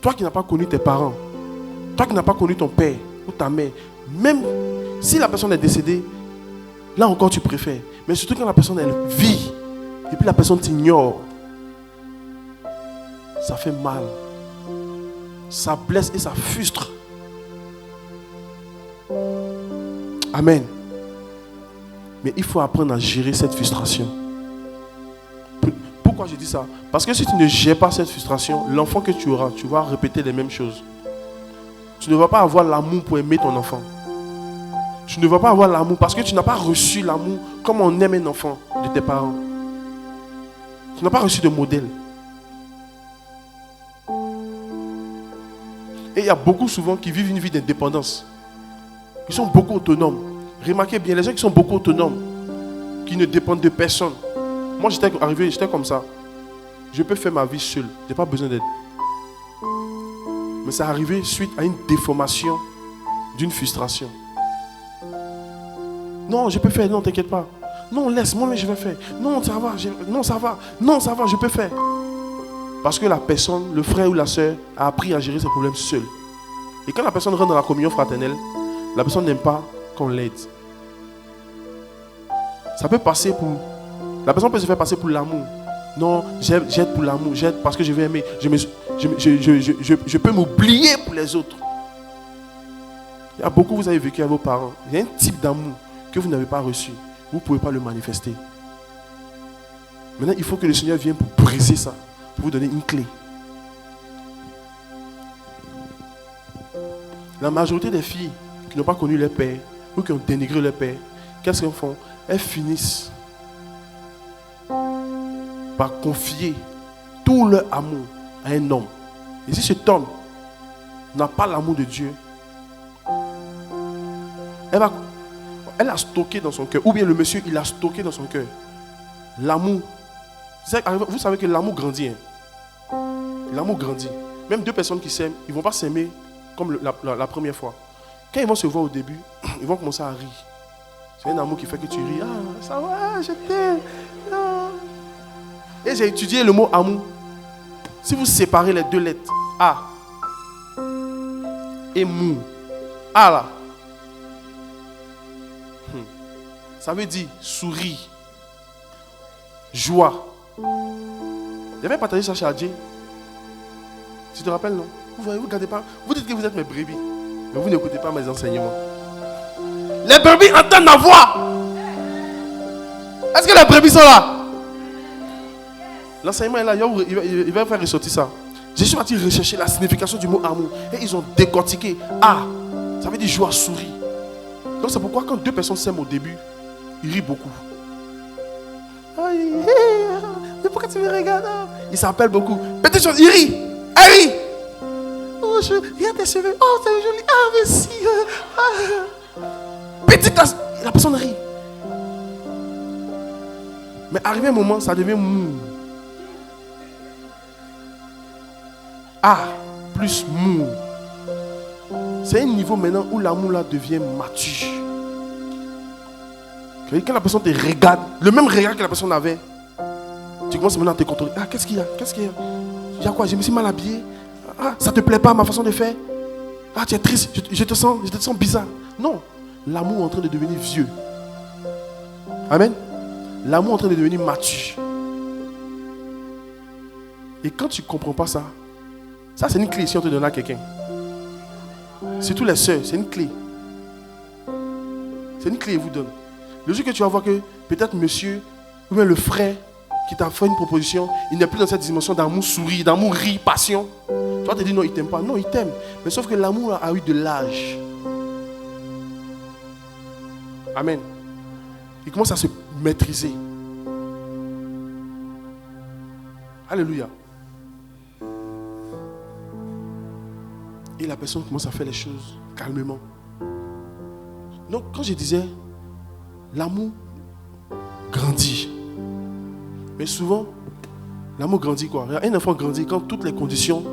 Toi qui n'as pas connu tes parents, toi qui n'as pas connu ton père ou ta mère, même si la personne est décédée, là encore tu préfères. Mais surtout quand la personne elle vit et puis la personne t'ignore, ça fait mal. Ça blesse et ça frustre. Amen. Mais il faut apprendre à gérer cette frustration. Pourquoi je dis ça? Parce que si tu ne gères pas cette frustration, l'enfant que tu auras, tu vas répéter les mêmes choses. Tu ne vas pas avoir l'amour pour aimer ton enfant. Tu ne vas pas avoir l'amour parce que tu n'as pas reçu l'amour comme on aime un enfant de tes parents. Tu n'as pas reçu de modèle. Et il y a beaucoup souvent qui vivent une vie d'indépendance. Ils sont beaucoup autonomes. Remarquez bien, les gens qui sont beaucoup autonomes, qui ne dépendent de personne. Moi, j'étais comme ça. Je peux faire ma vie seul. Je n'ai pas besoin d'aide. Mais ça arrivé suite à une déformation d'une frustration. Non, je peux faire. Non, t'inquiète pas. Non, laisse-moi, mais je vais faire. Non, ça va. Non, ça va. Non, ça va, je peux faire. Parce que la personne, le frère ou la soeur, a appris à gérer ses problèmes seul. Et quand la personne rentre dans la communion fraternelle, la personne n'aime pas qu'on l'aide. Ça peut passer pour... La personne peut se faire passer pour l'amour. Non, j'aide pour l'amour, j'aide parce que je vais aimer. Je peux m'oublier pour les autres. Il y a beaucoup, vous avez vécu avec vos parents. Il y a un type d'amour que vous n'avez pas reçu. Vous ne pouvez pas le manifester. Maintenant, il faut que le Seigneur vienne pour briser ça. Pour vous donner une clé. La majorité des filles qui n'ont pas connu leur père ou qui ont dénigré leur père, qu'est-ce qu'elles font? Elles finissent par confier tout leur amour à un homme. Et si cet homme n'a pas l'amour de Dieu, elle a stocké dans son cœur, ou bien le monsieur, il a stocké dans son cœur l'amour. Vous savez que l'amour grandit. L'amour grandit. Même deux personnes qui s'aiment, ils ne vont pas s'aimer comme la première fois. Quand ils vont se voir au début, ils vont commencer à rire. C'est un amour qui fait que tu ris. Ah, ça va, je t'aime. Ah. Et j'ai étudié le mot amour. Si vous séparez les deux lettres, A et mou, A là, ça veut dire sourire, joie. J'avais partagé ça chez Adjé. Tu te rappelles, non? Vous ne regardez pas. Vous dites que vous êtes mes brebis, mais vous n'écoutez pas mes enseignements. Les brebis entendent ma voix. Est-ce que les brebis sont là? L'enseignement est là, il va faire ressortir ça. Je suis parti rechercher la signification du mot amour. Et ils ont décortiqué. Ah, ça veut dire joie, souris. Donc c'est pourquoi quand deux personnes s'aiment au début, ils rient beaucoup. Mais pourquoi tu me regardes? Ils s'appellent beaucoup. Petite chose, ils rient. Elle rit. Oh, regarde tes cheveux. Oh, c'est joli. Ah, merci. Petite tasse. La personne rit. Mais arrivé un moment, ça devient mou. Ah, plus mou. C'est un niveau maintenant où l'amour là devient mature. Quand la personne te regarde, le même regard que la personne avait, tu commences maintenant à te contrôler. Ah, qu'est-ce qu'il y a? Qu'est-ce qu'il y a? Il y a quoi? Je me suis mal habillé. Ah, ça te plaît pas ma façon de faire? Ah, tu es triste, je te sens bizarre. Non, l'amour est en train de devenir vieux. Amen. L'amour est en train de devenir mature. Et quand tu ne comprends pas ça, ça c'est une clé si on te donne à quelqu'un. Surtout les sœurs, c'est une clé. C'est une clé qu'il vous donne. Le jour que tu vas voir que peut-être monsieur ou bien le frère qui t'a fait une proposition, il n'est plus dans cette dimension d'amour souris, d'amour rit, passion. Tu vas te dire non, il ne t'aime pas. Non, il t'aime. Mais sauf que l'amour a eu de l'âge. Amen. Il commence à se maîtriser. Alléluia. Et la personne commence à faire les choses calmement. Donc quand je disais, l'amour grandit. Mais souvent, l'amour grandit quoi? Un enfant grandit quand toutes les conditions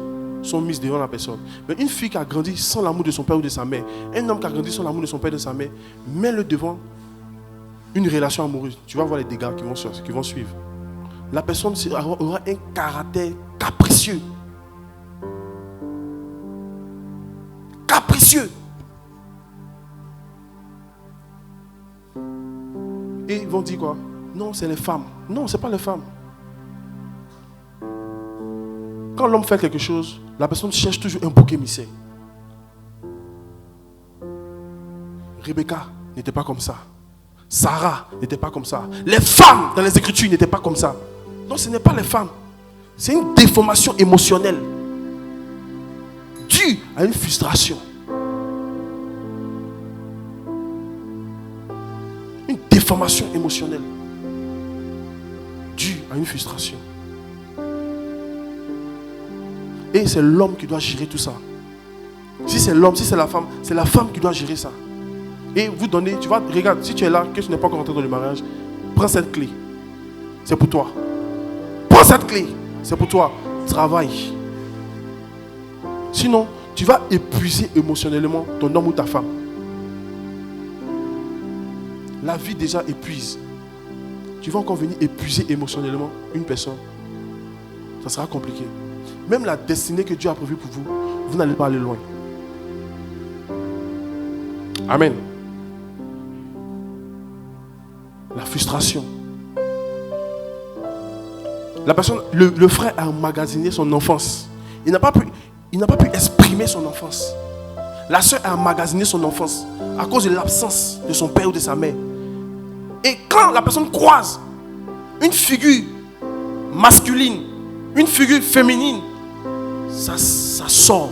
sont mises devant la personne. Mais une fille qui a grandi sans l'amour de son père ou de sa mère, un homme qui a grandi sans l'amour de son père ou de sa mère, mets-le devant une relation amoureuse. Tu vas voir les dégâts qui vont suivre. La personne aura un caractère capricieux. Capricieux. Et ils vont dire quoi? Non, c'est les femmes. Non, ce n'est pas les femmes. Quand l'homme fait quelque chose, la personne cherche toujours un bouc émissaire. Rebecca n'était pas comme ça. Sarah n'était pas comme ça. Les femmes dans les Écritures n'étaient pas comme ça. Non, ce n'est pas les femmes. C'est une déformation émotionnelle due à une frustration. Une déformation émotionnelle due à une frustration. Et c'est l'homme qui doit gérer tout ça. Si c'est l'homme, si c'est la femme qui doit gérer ça. Et vous donnez, tu vois, regarde, si tu es là, que tu n'es pas encore rentré dans le mariage, prends cette clé. C'est pour toi. Prends cette clé. C'est pour toi. Travaille. Sinon, tu vas épuiser émotionnellement ton homme ou ta femme. La vie déjà épuise. Tu vas encore venir épuiser émotionnellement une personne. Ça sera compliqué. Même la destinée que Dieu a prévue pour vous, vous n'allez pas aller loin. Amen. La frustration. La personne, le frère a emmagasiné son enfance. Il n'a pas pu exprimer son enfance. La soeur a emmagasiné son enfance à cause de l'absence de son père ou de sa mère. Et quand la personne croise une figure masculine, une figure féminine, ça sort.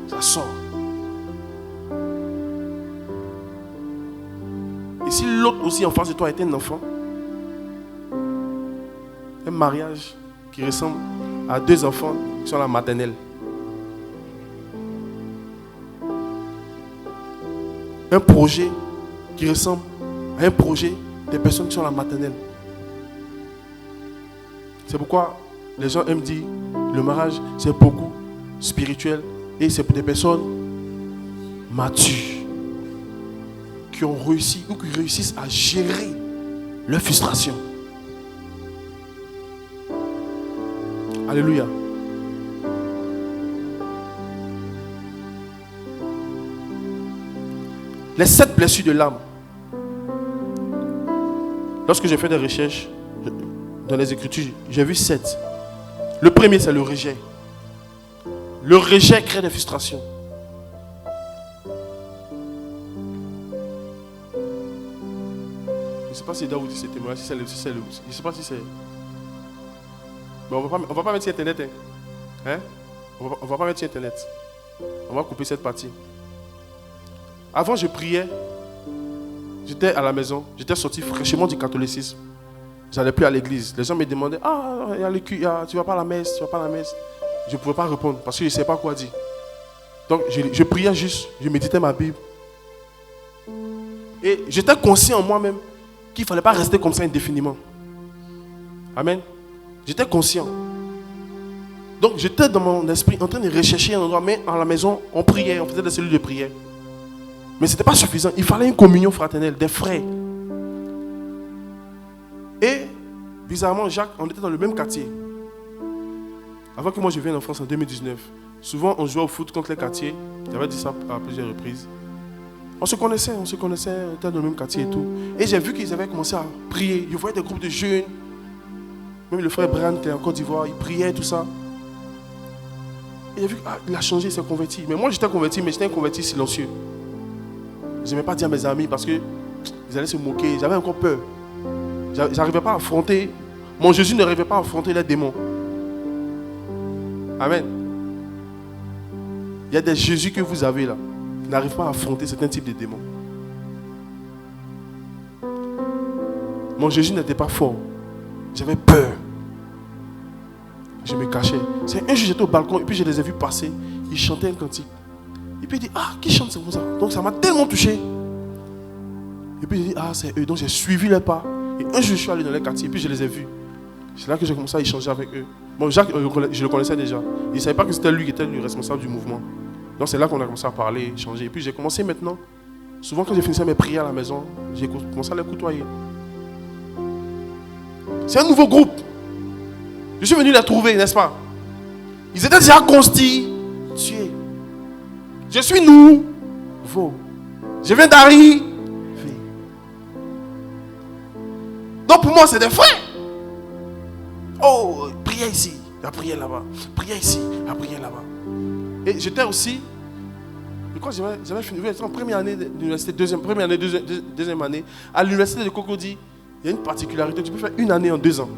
Ça sort. Et si l'autre aussi en face de toi était un enfant, un mariage qui ressemble à deux enfants qui sont à la maternelle. Un projet qui ressemble à un projet des personnes qui sont à la maternelle. C'est pourquoi les gens aiment dire le mariage c'est beaucoup spirituel et c'est pour des personnes matures qui ont réussi ou qui réussissent à gérer leur frustration. Alléluia. Les 7 blessures de l'âme. Lorsque j'ai fait des recherches dans les Écritures, j'ai vu 7. Le premier, c'est le rejet. Le rejet crée des frustrations. Je ne sais pas si je dois vous dire ce témoignage, je ne sais pas si c'est... Mais on va pas mettre sur Internet. Hein? On va pas mettre sur Internet. On va couper cette partie. Avant, je priais. J'étais à la maison. J'étais sorti fraîchement du catholicisme. J'allais plus à l'église. Les gens me demandaient, tu vas pas à la messe, tu vas pas à la messe. Je ne pouvais pas répondre parce que je ne savais pas quoi dire. Donc, je priais juste. Je méditais ma Bible. Et j'étais conscient en moi-même qu'il ne fallait pas rester comme ça indéfiniment. Amen. J'étais conscient. Donc j'étais dans mon esprit en train de rechercher un endroit, mais à la maison, on priait, on faisait des cellules de prière. Mais ce n'était pas suffisant. Il fallait une communion fraternelle, des frères. Et bizarrement, Jacques, on était dans le même quartier. Avant que moi je vienne en France en 2019, souvent on jouait au foot contre les quartiers. J'avais dit ça à plusieurs reprises. On se connaissait, on était dans le même quartier et tout. Et j'ai vu qu'ils avaient commencé à prier. Je voyais des groupes de jeunes. Même le frère Brian qui est en Côte d'Ivoire, il priait, tout ça. Et j'ai vu qu'il a changé, il s'est converti. Mais moi j'étais converti, mais j'étais un converti silencieux. Je n'aimais pas dire à mes amis parce qu'ils allaient se moquer. J'avais encore peur. J'arrivais pas à affronter. Mon Jésus n'arrivait pas à affronter les démons. Amen. Il y a des Jésus que vous avez là qui n'arrivent pas à affronter certains types de démons. Mon Jésus n'était pas fort. J'avais peur. Je me cachais. C'est un jour j'étais au balcon et puis je les ai vus passer. Ils chantaient un cantique. Et puis il dit, qui chante comme ça? Donc ça m'a tellement touché. Et puis il dit, c'est eux. Donc j'ai suivi les pas. Et un jour je suis allé dans les quartiers et puis je les ai vus. C'est là que j'ai commencé à échanger avec eux. Bon, Jacques, je le connaissais déjà. Il ne savait pas que c'était lui qui était le responsable du mouvement. Donc c'est là qu'on a commencé à parler, échanger. Et puis j'ai commencé maintenant. Souvent quand je finissais mes prières à la maison, j'ai commencé à les côtoyer. C'est un nouveau groupe. Je suis venu les trouver, n'est-ce pas? Ils étaient déjà constitués. Je suis nouveau. Je viens d'arriver. Donc pour moi, c'est des frères. Oh, priez ici, la prière là-bas. Priez ici, la prière là-bas. Et j'étais aussi, je crois que j'avais fini en première année de l'université, deuxième année. À l'université de Cocody, il y a une particularité. Tu peux faire une année en 2 ans.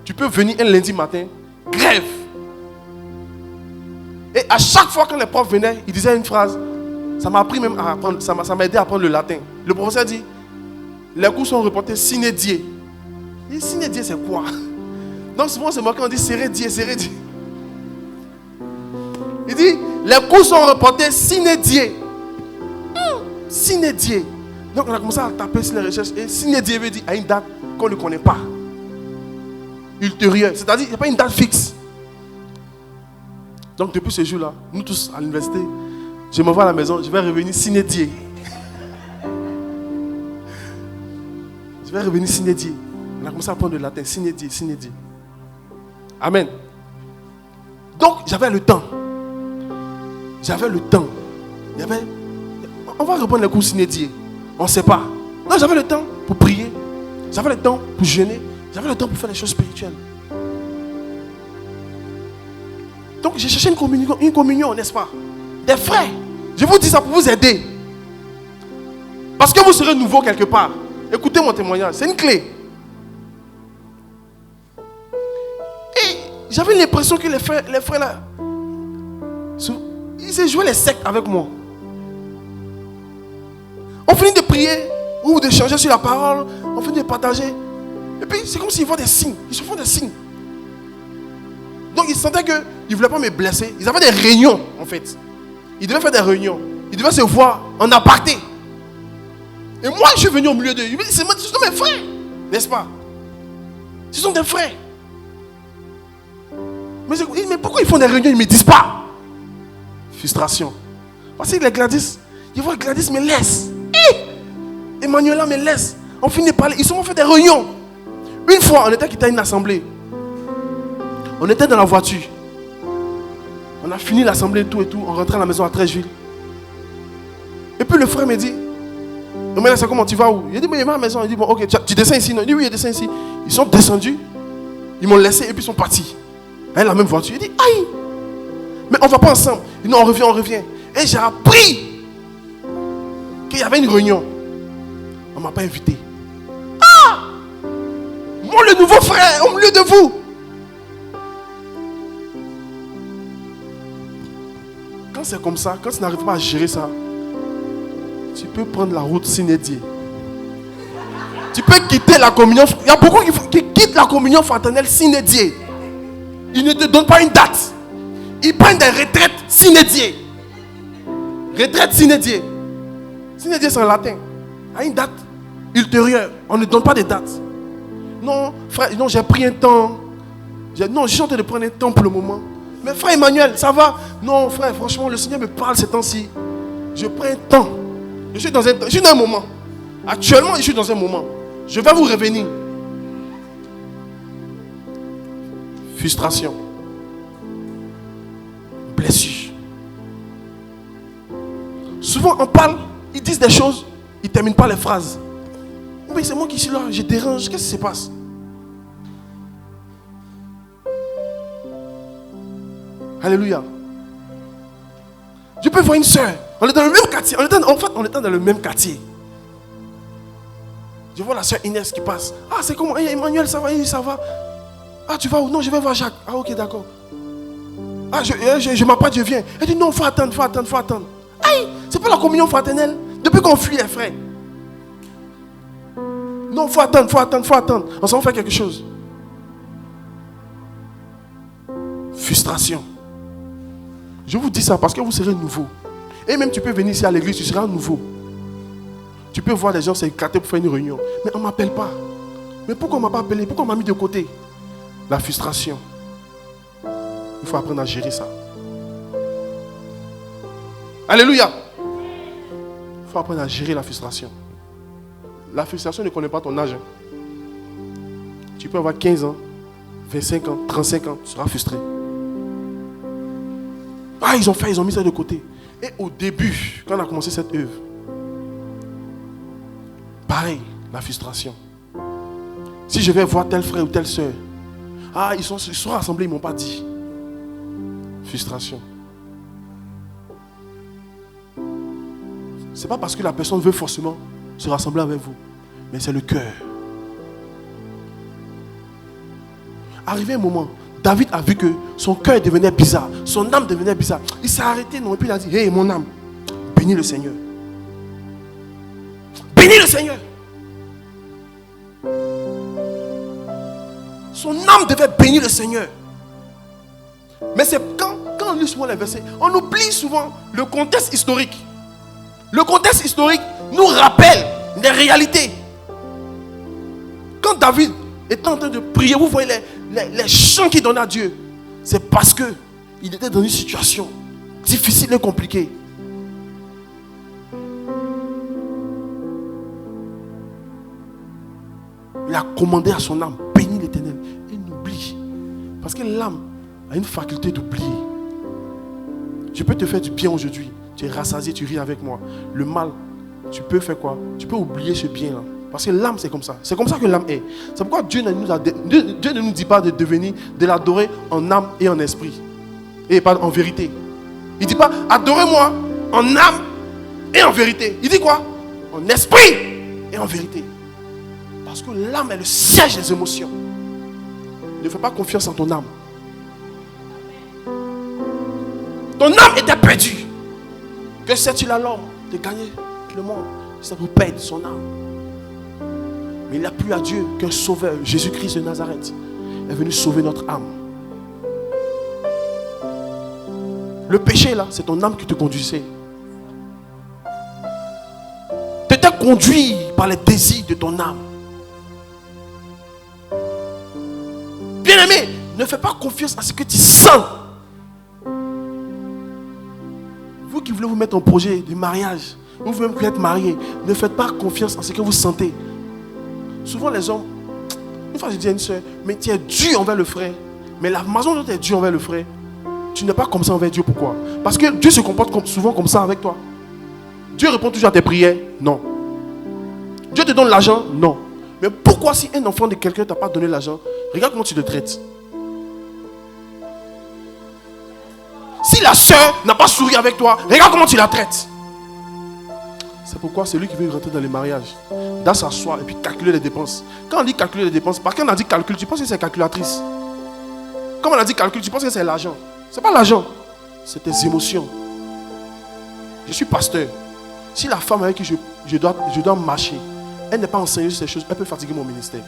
Tu peux venir un lundi matin, grève. Et à chaque fois que les profs venaient, ils disaient une phrase. Ça m'a appris même à apprendre, ça m'a aidé à apprendre le latin. Le professeur dit, les cours sont reportés sine die. Et sine die, c'est quoi? Donc souvent c'est moi qui on dit serré die. Il dit, les cours sont reportés sine die. Sine die. Donc on a commencé à taper sur les recherches. Et sine die veut dire à une date qu'on ne connaît pas. Ultérieure. C'est-à-dire qu'il n'y a pas une date fixe. Donc depuis ce jour-là, nous tous à l'université, je me vois à la maison, je vais revenir sine die. Je vais revenir sine die. On a commencé à apprendre le latin, sine die. Amen. Donc j'avais le temps. On va reprendre les cours sine die. On ne sait pas. Non, j'avais le temps pour prier. J'avais le temps pour jeûner. J'avais le temps pour faire des choses spirituelles. Donc j'ai cherché une communion, n'est-ce pas? Des frères. Je vous dis ça pour vous aider. Parce que vous serez nouveau quelque part. Écoutez mon témoignage, c'est une clé. Et j'avais l'impression que les frères là, ils jouaient les sectes avec moi. On finit de prier ou de changer sur la parole, on finit de partager. Et puis c'est comme s'ils voient des signes. Ils se font des signes. Donc ils sentaient qu'ils ne voulaient pas me blesser. Ils avaient des réunions en fait. Ils devaient faire des réunions. Ils devaient se voir en aparté. Et moi je suis venu au milieu d'eux. Ils me disent, ce sont mes frères. N'est-ce pas? Ce sont des frères. Mais pourquoi ils font des réunions? Ils ne me disent pas. Frustration. Parce que les Gladys, ils voient Gladys me laisse. Emmanuela me laisse. On finit de parler. Ils ont fait des réunions. Une fois, on était quitté à une assemblée. On était dans la voiture. On a fini l'assemblée et tout. On rentrait à la maison à Trècheville. Et puis le frère me dit, mais c'est comment tu vas où? Il dit, mais il va à la maison. Il dit, bon, ok, tu descends ici, non? Il dit, oui, je descends ici. Ils sont descendus. Ils m'ont laissé et puis ils sont partis. Avec la même voiture. Il dit, aïe! Mais on ne va pas ensemble. Il dit, non, on revient. Et j'ai appris qu'il y avait une réunion. On ne m'a pas invité. Moi, le nouveau frère, au milieu de vous. Quand c'est comme ça, quand tu n'arrives pas à gérer ça, tu peux prendre la route Sinédier. Tu peux quitter la communion. Il y a beaucoup qui quittent la communion fraternelle Sinédier. Ils ne te donnent pas une date. Ils prennent des retraites Sinédier. Retraite Sinédier. Sinédier, c'est en latin. À une date ultérieure. On ne donne pas de date. Non, frère, non, j'ai pris un temps. Non, je suis en train de prendre un temps pour le moment. Mais frère Emmanuel, ça va? Non, frère, franchement, le Seigneur me parle ces temps-ci. Je prends un temps. Je suis dans un moment. Actuellement, je suis dans un moment. Je vais vous revenir. Frustration. Blessure. Souvent, on parle, ils disent des choses, ils ne terminent pas les phrases. Mais c'est moi qui suis là, je dérange, qu'est-ce qui se passe? Alléluia. Je peux voir une soeur. On est dans le même quartier. On est dans le même quartier. Je vois la soeur Inès qui passe. Ah, c'est comment? Hey, Emmanuel, ça va? Ça va? Ah, tu vas où? Non, je vais voir Jacques. Ah, ok, d'accord. Ah, je m'apprête, je viens. Elle dit non, faut attendre. Aïe, c'est pas la communion fraternelle. Depuis qu'on fuit les frères. Non, faut attendre. On s'en fait quelque chose. Frustration. Je vous dis ça parce que vous serez nouveau. Et même tu peux venir ici à l'église, tu seras nouveau. Tu peux voir des gens s'éclater pour faire une réunion. Mais on ne m'appelle pas. Mais pourquoi on ne m'a pas appelé? Pourquoi on m'a mis de côté? La frustration. Il faut apprendre à gérer ça. Alléluia. Il faut apprendre à gérer la frustration. La frustration ne connaît pas ton âge. Tu peux avoir 15 ans, 25 ans, 35 ans, tu seras frustré. Ah, ils ont mis ça de côté. Et au début, quand on a commencé cette œuvre, pareil, la frustration. Si je vais voir tel frère ou telle soeur, ah, ils sont rassemblés, ils ne m'ont pas dit. Frustration. Ce n'est pas parce que la personne veut forcément se rassembler avec vous, mais c'est le cœur. Arrivé un moment, David a vu que son cœur devenait bizarre, son âme devenait bizarre. Il s'est arrêté, non, et puis il a dit, hey, mon âme, bénis le Seigneur. Bénis le Seigneur. Son âme devait bénir le Seigneur. Mais c'est quand on lit souvent les versets, on oublie souvent le contexte historique. Le contexte historique nous rappelle les réalités. Quand David était en train de prier, vous voyez les chants qu'il donnait à Dieu. C'est parce qu'il était dans une situation difficile et compliquée. Il a commandé à son âme, bénis l'Éternel. Et n'oublie. Parce que l'âme a une faculté d'oublier. Je peux te faire du bien aujourd'hui. Tu es rassasié, tu ris avec moi. Le mal, tu peux faire quoi? Tu peux oublier ce bien-là. Parce que l'âme, c'est comme ça. C'est comme ça que l'âme est. C'est pourquoi Dieu ne nous dit pas de l'adorer en âme et en esprit. Et pas en vérité. Il ne dit pas, adorez-moi en âme et en vérité. Il dit quoi? En esprit et en vérité. Parce que l'âme est le siège des émotions. Ne fais pas confiance en ton âme. Ton âme était perdue. Que sert-il alors de gagner le monde? C'est pour perdre son âme. Mais il n'y a plus à Dieu qu'un sauveur, Jésus-Christ de Nazareth, est venu sauver notre âme. Le péché là, c'est ton âme qui te conduisait. Tu étais conduit par les désirs de ton âme. Bien-aimé, ne fais pas confiance à ce que tu sens. Vous qui voulez vous mettre en projet de mariage, vous voulez même être marié, ne faites pas confiance à ce que vous sentez. Souvent les hommes, une fois je dis à une soeur, mais tu es dur envers le frère. Mais la façon dont tu es dur envers le frère, tu n'es pas comme ça envers Dieu. Pourquoi? Parce que Dieu se comporte souvent comme ça avec toi. Dieu répond toujours à tes prières? Non. Dieu te donne l'argent? Non. Mais pourquoi si un enfant de quelqu'un ne t'a pas donné l'argent, regarde comment tu le traites. Si la soeur n'a pas souri avec toi, regarde comment tu la traites. C'est pourquoi celui qui veut rentrer dans les mariages doit s'asseoir et puis calculer les dépenses. Quand on dit calculer les dépenses, parce qu'on a dit calcul, tu penses que c'est calculatrice. Comme on a dit calcul, tu penses que c'est l'argent. Ce n'est pas l'argent, c'est tes émotions. Je suis pasteur. Si la femme avec qui je dois marcher, elle n'est pas enseignée sur ces choses, elle peut fatiguer mon ministère.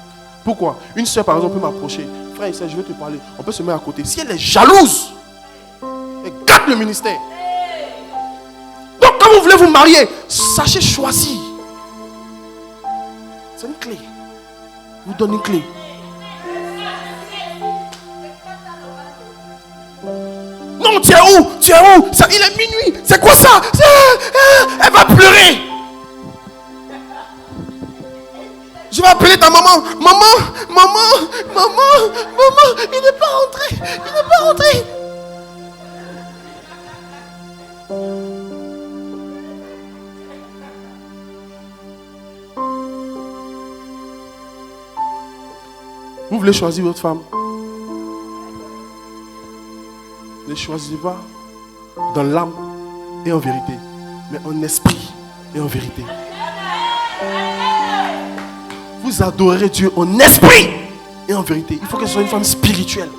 Pourquoi? Une soeur, par exemple, peut m'approcher. Frère et soeur, je vais te parler. On peut se mettre à côté. Si elle est jalouse, elle gâte le ministère. Donc, quand vous voulez vous marier, sachez choisir. C'est une clé. Je vous donne une clé. Non, tu es où? Tu es où? Ça, il est minuit. C'est quoi ça? Elle va pleurer. Je vais appeler ta maman. Maman, il n'est pas rentré. Il n'est pas rentré. Vous voulez choisir votre femme? Ne choisissez pas dans l'âme et en vérité, mais en esprit et en vérité. Vous adorerez Dieu en esprit et en vérité. Il faut que ce soit une femme spirituelle.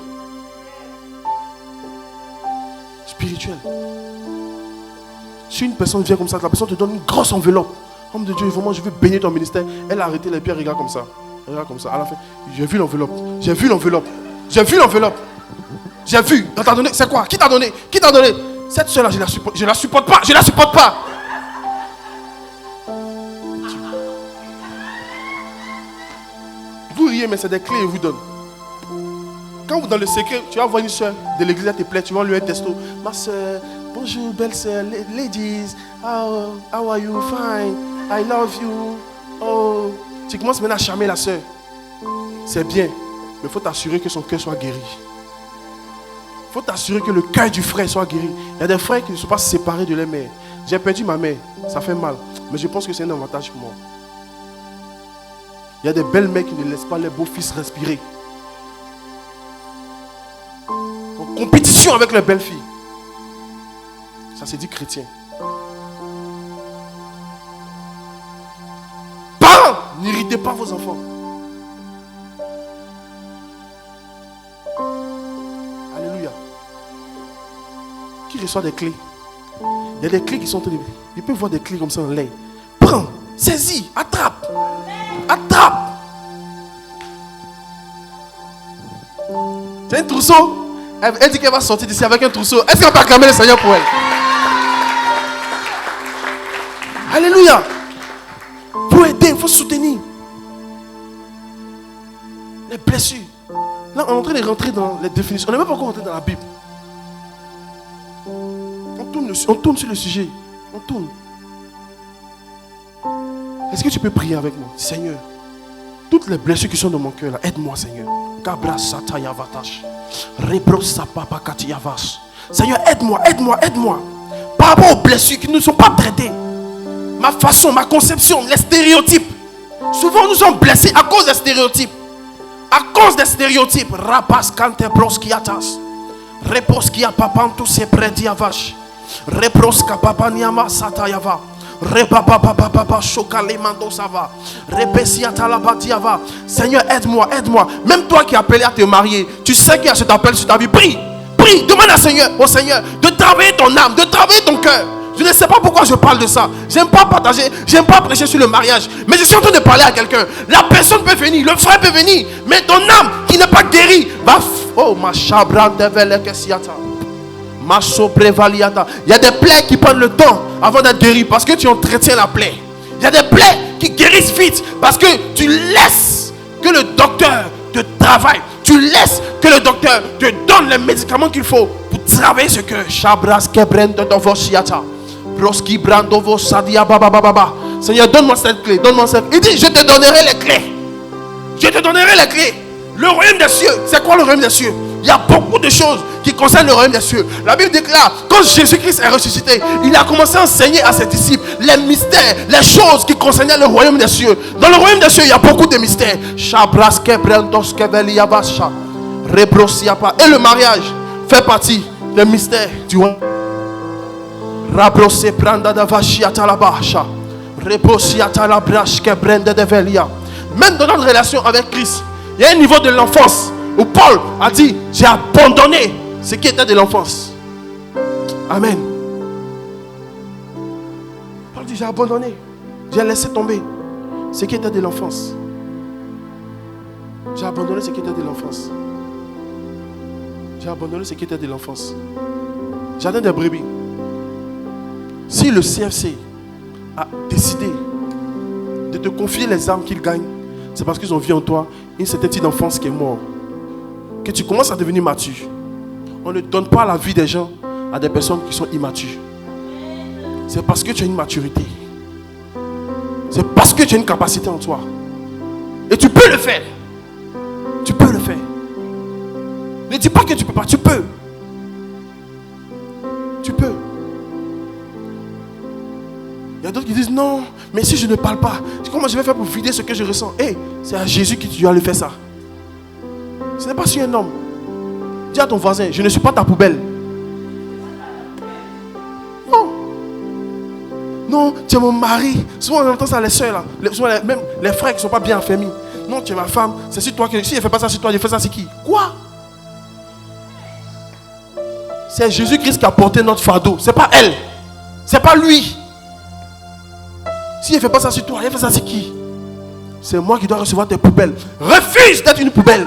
Spirituelle. Si une personne vient comme ça, la personne te donne une grosse enveloppe. Homme de Dieu, vraiment, je veux bénir ton ministère. Elle a arrêté les pieds, regarde comme ça. Regarde comme ça. À la fin, j'ai vu l'enveloppe. J'ai vu l'enveloppe. J'ai vu l'enveloppe. J'ai vu. On t'a donné. C'est quoi? Qui t'a donné? Qui t'a donné? Cette soeur-là, je la supporte pas. Je la supporte pas. Vous riez, mais c'est des clés que je vous donne. Quand vous dans le secret, tu vas voir une soeur de l'église, elle te plaît, tu vas lui un testo. Ma soeur, bonjour, belle soeur, ladies, how are you? Fine, I love you. Oh, tu commences maintenant à charmer la soeur. C'est bien, mais il faut t'assurer que son cœur soit guéri. Il faut t'assurer que le cœur du frère soit guéri. Il y a des frères qui ne sont pas séparés de leur mère. J'ai perdu ma mère, ça fait mal, mais je pense que c'est un avantage pour moi. Il y a des belles mères qui ne laissent pas leurs beaux-fils respirer. En compétition avec leurs belles-filles. Ça c'est dit chrétien. Parents, n'irritez pas vos enfants. Alléluia. Qui reçoit des clés? Il y a des clés qui sont tombées. Il peut voir des clés comme ça en l'air. Prends, saisis, attrape. Attrape. C'est un trousseau. Elle dit qu'elle va sortir d'ici avec un trousseau. Est-ce qu'on peut acclamer le Seigneur pour elle? Alléluia. Il faut aider, il faut soutenir. Les blessures. Là, on est en train de rentrer dans les définitions. On n'est même pas encore rentré dans la Bible. On tourne sur le sujet. On tourne. Est-ce que tu peux prier avec moi? Seigneur, toutes les blessures qui sont dans mon cœur, là, aide-moi, Seigneur. Seigneur, aide-moi. Par rapport aux blessures qui ne sont pas traitées. Ma façon, ma conception, les stéréotypes. Souvent, nous sommes blessés à cause des stéréotypes. À cause des stéréotypes. Rapas kante broskiatas. Repos kia papantu se prediavash. Repros kapapaniama satayava. Seigneur, aide-moi. Même toi qui es appelé à te marier, tu sais qu'il y a cet appel sur ta vie. Prie, demande au Seigneur de travailler ton âme, de travailler ton cœur. Je ne sais pas pourquoi je parle de ça. J'aime pas partager, j'aime pas prêcher sur le mariage. Mais je suis en train de parler à quelqu'un. La personne peut venir, le frère peut venir. Mais ton âme qui n'est pas guérie va... Oh, ma chabra devele kesiata. Il y a des plaies qui prennent le temps avant d'être guéries parce que tu entretiens la plaie. Il y a des plaies qui guérissent vite parce que tu laisses que le docteur te travaille. Tu laisses que le docteur te donne les médicaments qu'il faut pour travailler ce cœur. Seigneur, donne-moi cette clé. Il dit, je te donnerai les clés. Le royaume des cieux, c'est quoi le royaume des cieux? Il y a beaucoup de choses qui concernent le royaume des cieux. La Bible déclare, quand Jésus-Christ est ressuscité, il a commencé à enseigner à ses disciples les mystères, les choses qui concernaient le royaume des cieux. Dans le royaume des cieux, il y a beaucoup de mystères. Et le mariage fait partie des mystères du royaume. Même dans notre relation avec Christ, il y a un niveau de l'enfance où Paul a dit, j'ai abandonné ce qui était de l'enfance. Amen. Paul dit, j'ai abandonné. J'ai laissé tomber ce qui était de l'enfance. J'ai abandonné ce qui était de l'enfance. J'ai abandonné ce qui était de l'enfance. Jardin des brebis. Si le CFC a décidé de te confier les armes qu'ils gagnent, c'est parce qu'ils ont vu en toi une certaine petite enfance qui est morte. Que tu commences à devenir mature. On ne donne pas la vie des gens à des personnes qui sont immatures. C'est parce que tu as une maturité. C'est parce que tu as une capacité en toi. Et tu peux le faire. Tu peux le faire. Ne dis pas que tu ne peux pas. Tu peux. Tu peux. Il y a d'autres qui disent non, mais si je ne parle pas, comment je vais faire pour vider ce que je ressens? C'est à Jésus que tu dois le faire ça. Ce n'est pas sur un homme. Dis à ton voisin, je ne suis pas ta poubelle. Non. Non, tu es mon mari. Souvent on entend ça les soeurs là. Souvent même les frères qui ne sont pas bien en famille. Non, tu es ma femme. C'est sur toi que si elle ne fait pas ça sur toi, elle fait ça sur qui? Quoi? C'est Jésus-Christ qui a porté notre fardeau. C'est pas elle. C'est pas lui. Si elle ne fait pas ça sur toi, elle fait ça sur qui? C'est moi qui dois recevoir tes poubelles. Refuse d'être une poubelle.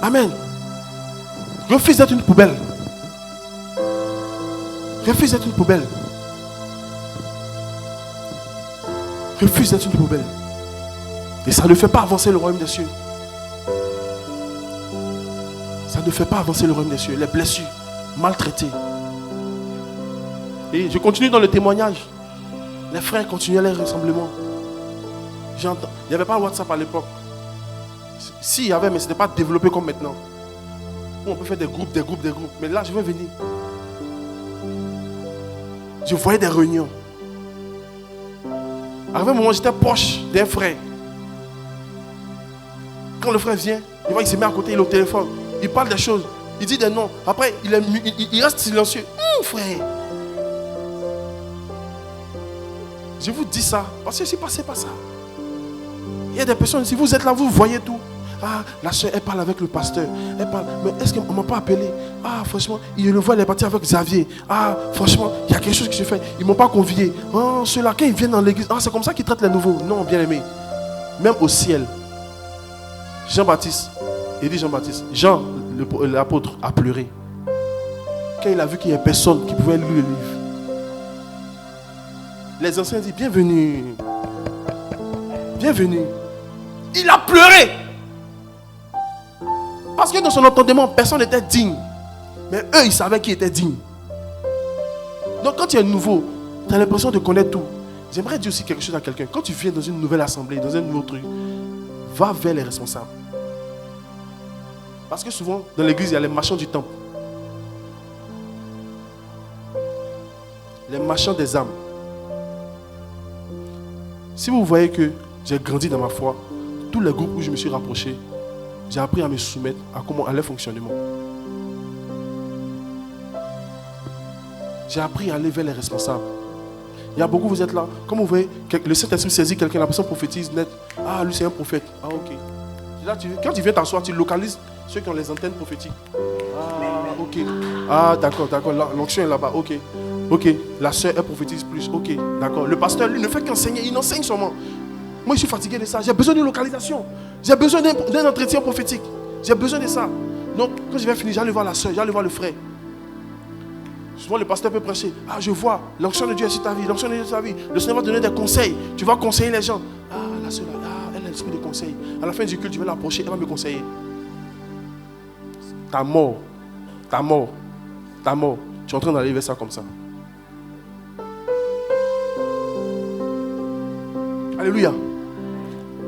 Amen. Refuse d'être une poubelle. Refuse d'être une poubelle. Refuse d'être une poubelle. Et ça ne fait pas avancer le royaume des cieux. Ça ne fait pas avancer le royaume des cieux. Les blessures, maltraitées. Et je continue dans le témoignage. Les frères continuaient les rassemblements. Il n'y avait pas WhatsApp à l'époque. Si, il y avait, mais ce n'était pas développé comme maintenant. On peut faire des groupes. Mais là, je vais venir. Je voyais des réunions. Arrivé un moment, j'étais proche d'un frère. Quand le frère vient, il se met à côté, il est au téléphone. Il parle des choses. Il dit des noms. Après, il reste silencieux. Frère. Je vous dis ça parce que je suis passé par ça. Il y a des personnes, si vous êtes là, vous voyez tout. Ah, la soeur, elle parle avec le pasteur. Elle parle, mais est-ce qu'on ne m'a pas appelé? Ah, franchement, il le voit, elle est partie avec Xavier. Ah, franchement, il y a quelque chose qui se fait. Ils ne m'ont pas convié. Oh, ceux-là, quand ils viennent dans l'église, ah, c'est comme ça qu'ils traitent les nouveaux. Non, bien aimé. Même au ciel. Jean-Baptiste, il dit Jean-Baptiste, Jean, l'apôtre, a pleuré. Quand il a vu qu'il n'y avait personne qui pouvait lire le livre. Les anciens disent, bienvenue. Bienvenue. Il a pleuré. Parce que dans son entendement, personne n'était digne. Mais eux, ils savaient qui était digne. Donc quand tu es nouveau, tu as l'impression de connaître tout. J'aimerais dire aussi quelque chose à quelqu'un. Quand tu viens dans une nouvelle assemblée, dans un nouveau truc, va vers les responsables. Parce que souvent, dans l'église, il y a les marchands du temple. Les marchands des âmes. Si vous voyez que j'ai grandi dans ma foi, tous les groupes où je me suis rapproché, j'ai appris à me soumettre à comment allait le fonctionnement. J'ai appris à aller vers les responsables. Il y a beaucoup, vous êtes là. Comme vous voyez, le Saint-Esprit saisit quelqu'un, la personne prophétise net. Ah, lui c'est un prophète. Ah, ok. Là, quand tu viens t'asseoir, tu localises ceux qui ont les antennes prophétiques. Ah, ok. Ah, d'accord. L'onction est là-bas. Ok. La soeur, elle prophétise plus. Ok, d'accord. Le pasteur, lui, ne fait qu'enseigner. Il enseigne seulement. Moi, je suis fatigué de ça. J'ai besoin d'une localisation. J'ai besoin d'un entretien prophétique. J'ai besoin de ça. Donc, quand je vais finir, j'allais voir la soeur, j'allais voir le frère. Souvent, le pasteur peut prêcher. Ah, je vois, l'onction de Dieu est sur ta vie. L'onction de Dieu est sur ta vie. Le Seigneur va donner des conseils. Tu vas conseiller les gens. Ah, la soeur, elle a l'esprit de conseil. À la fin du culte, tu vas l'approcher, elle va me conseiller. Ta mort. Tu es en train d'aller vers ça comme ça. Alléluia.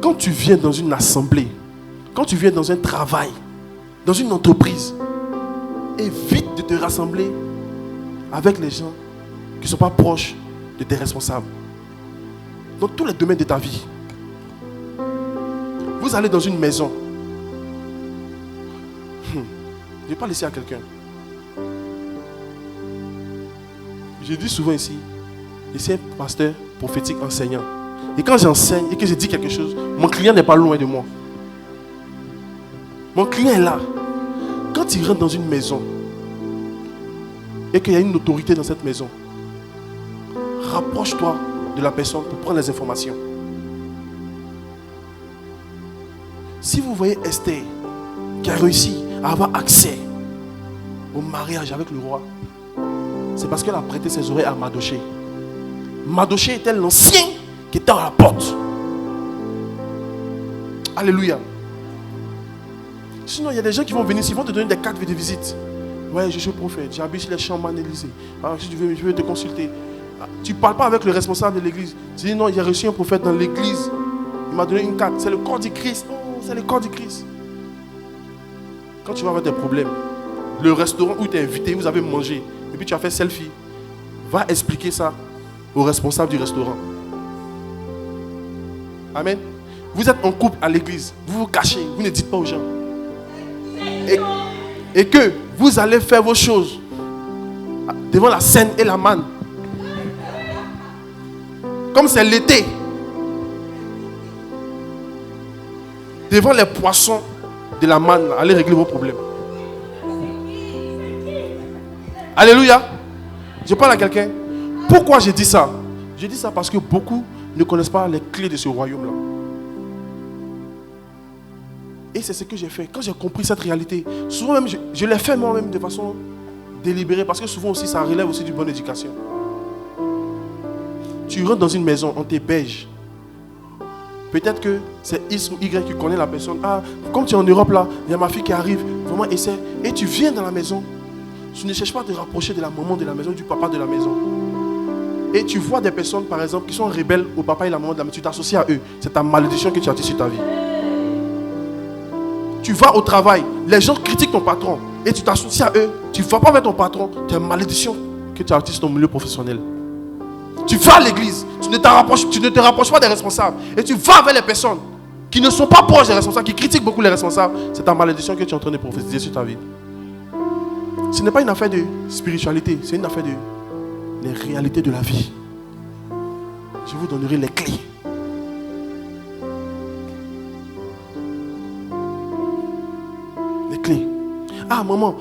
Quand tu viens dans une assemblée, quand tu viens dans un travail, dans une entreprise, évite de te rassembler avec les gens qui ne sont pas proches de tes responsables. Dans tous les domaines de ta vie. Vous allez dans une maison. Je ne vais pas laisser à quelqu'un. Je dis souvent ici, je suis un pasteur prophétique enseignant. Et quand j'enseigne et que je dis quelque chose, mon client n'est pas loin de moi. Mon client est là. Quand il rentre dans une maison, et qu'il y a une autorité dans cette maison, rapproche-toi de la personne pour prendre les informations. Si vous voyez Esther qui a réussi à avoir accès au mariage avec le roi, c'est parce qu'elle a prêté ses oreilles à Mardochée. Mardochée était l'ancien qui était à la porte. Alléluia. Sinon, il y a des gens qui vont venir, ils vont te donner des cartes de visite. Ouais, je suis prophète, j'habite chez les chambres en Élysée. Alors, si tu veux, je vais te consulter. Tu ne parles pas avec le responsable de l'église. Tu dis non, il y a reçu un prophète dans l'église. Il m'a donné une carte. C'est le corps du Christ. Oh, c'est le corps du Christ. Quand tu vas avoir des problèmes, le restaurant où tu es invité, vous avez mangé, et puis tu as fait selfie, va expliquer ça au responsable du restaurant. Amen. Vous êtes en couple à l'église, vous vous cachez, vous ne dites pas aux gens. Et que vous allez faire vos choses devant la Seine et la manne. Comme c'est l'été, devant les poissons de la manne, allez régler vos problèmes. Alléluia. Je parle à quelqu'un. Pourquoi je dis ça? Je dis ça parce que beaucoup ne connaissent pas les clés de ce royaume-là. Et c'est ce que j'ai fait. Quand j'ai compris cette réalité, souvent même, je l'ai fait moi-même de façon délibérée, parce que souvent aussi, ça relève aussi d'une bonne éducation. Tu rentres dans une maison, on t'héberge. Peut-être que c'est X ou Y qui connaît la personne. Ah, comme tu es en Europe là, il y a ma fille qui arrive, vraiment essaie. Et tu viens dans la maison. Tu ne cherches pas à te rapprocher de la maman de la maison, du papa de la maison. Et tu vois des personnes, par exemple, qui sont rebelles au papa et la maman de la maison. Tu t'associes à eux. C'est ta malédiction que tu as tirée sur ta vie. Tu vas au travail, les gens critiquent ton patron. Et tu t'associes à eux. Tu ne vas pas vers ton patron. C'est une malédiction que tu as tirée sur ton milieu professionnel. Tu vas à l'église. Tu ne te rapproches pas des responsables. Et tu vas vers les personnes qui ne sont pas proches des responsables, qui critiquent beaucoup les responsables. C'est ta malédiction que tu es en train de prophétiser sur ta vie. Ce n'est pas une affaire de spiritualité, c'est une affaire de les réalités de la vie. Je vous donnerai les clés. Les clés. Ah maman,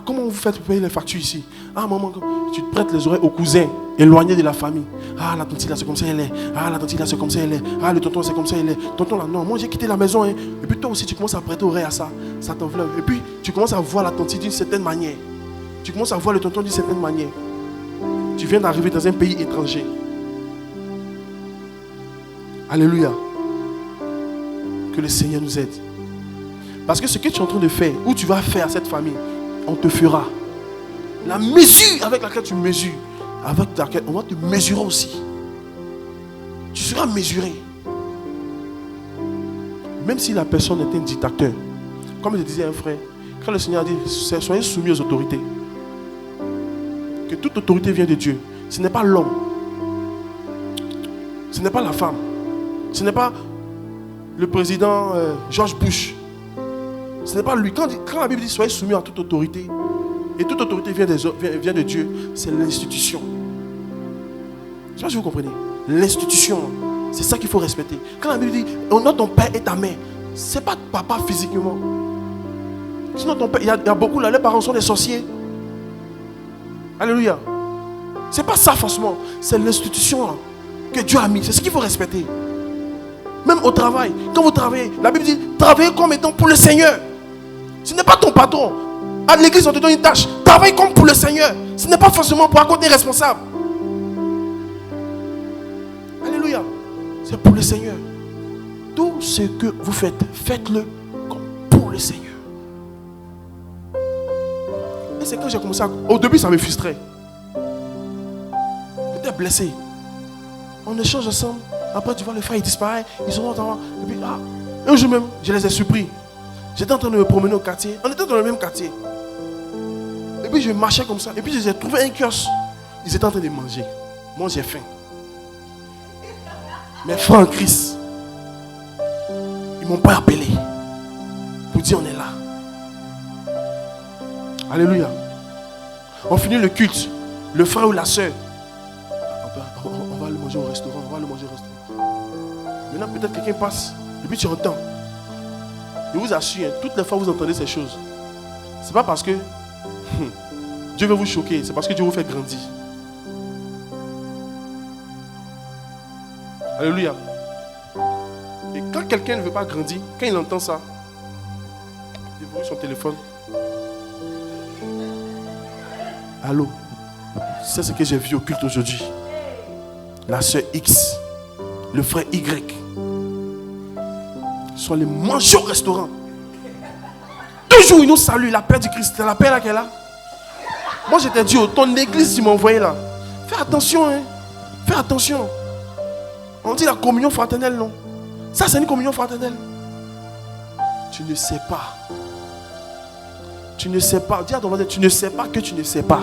comment vous faites pour payer les factures ici? Ah maman, tu te prêtes les oreilles aux cousins éloignés de la famille. Ah la tante là c'est comme ça elle est. Ah la tante là c'est comme ça elle est. Ah le tonton c'est comme ça elle est. Tonton là non, moi j'ai quitté la maison. Hein. Et puis toi aussi tu commences à prêter oreille à ça. Ça t'enveloppe. Et puis tu commences à voir la tante d'une certaine manière. Tu commences à voir le tonton d'une certaine manière. Tu viens d'arriver dans un pays étranger. Alléluia. Que le Seigneur nous aide. Parce que ce que tu es en train de faire, ou tu vas faire à cette famille, on te fera. La mesure avec laquelle tu mesures, avec laquelle on va te mesurer aussi. Tu seras mesuré. Même si la personne est un dictateur. Comme je disais à un frère, quand le Seigneur a dit, soyez soumis aux autorités. Que toute autorité vient de Dieu. Ce n'est pas l'homme. Ce n'est pas la femme. Ce n'est pas le président George Bush. Ce n'est pas lui. Quand la Bible dit soyez soumis à toute autorité, et toute autorité vient de Dieu, c'est l'institution. Je ne sais pas si vous comprenez. L'institution, c'est ça qu'il faut respecter. Quand la Bible dit honore ton père et ta mère, ce n'est pas papa physiquement. Sinon ton père, il y a beaucoup là, les parents sont des sorciers. Alléluia. Ce n'est pas ça forcément. C'est l'institution là, que Dieu a mis. C'est ce qu'il faut respecter. Même au travail. Quand vous travaillez, la Bible dit travaillez comme étant pour le Seigneur. Ce n'est pas ton patron. À l'église, on te donne une tâche. Travaille comme pour le Seigneur. Ce n'est pas forcément pour raconter responsable. Alléluia. C'est pour le Seigneur. Tout ce que vous faites, faites-le comme pour le Seigneur. Et c'est quand j'ai commencé à... Au début, ça me frustrait. J'étais blessé. On échange ensemble. Après, tu vois, les frères, ils disparaissent. Ils sont dans... Et puis, un jour même, je les ai surpris. J'étais en train de me promener au quartier. On était dans le même quartier. Et puis, je marchais comme ça. Et puis, j'ai trouvé un kiosque. Ils étaient en train de manger. Moi, j'ai faim. Mes frères en Christ, ils ne m'ont pas appelé pour dire on est là. Alléluia. On finit le culte. Le frère ou la soeur, on va le manger au restaurant. On va le manger au restaurant. Maintenant, peut-être quelqu'un passe. Et puis tu entends. Je vous assure, toutes les fois que vous entendez ces choses, ce n'est pas parce que Dieu veut vous choquer. C'est parce que Dieu vous fait grandir. Alléluia. Et quand quelqu'un ne veut pas grandir, quand il entend ça, il déverrouille son téléphone. Allô? C'est ce que j'ai vu au culte aujourd'hui. La sœur X, le frère Y sont les manger au restaurant. Toujours ils nous saluent. La paix du Christ. C'est la paix là qu'elle a. Moi j'étais dit, ton église, tu m'as envoyé là. Fais attention, hein. Fais attention. On dit la communion fraternelle, non? Ça, c'est une communion fraternelle. Tu ne sais pas. Tu ne sais pas. Dis à ton voisin, tu ne sais pas que tu ne sais pas.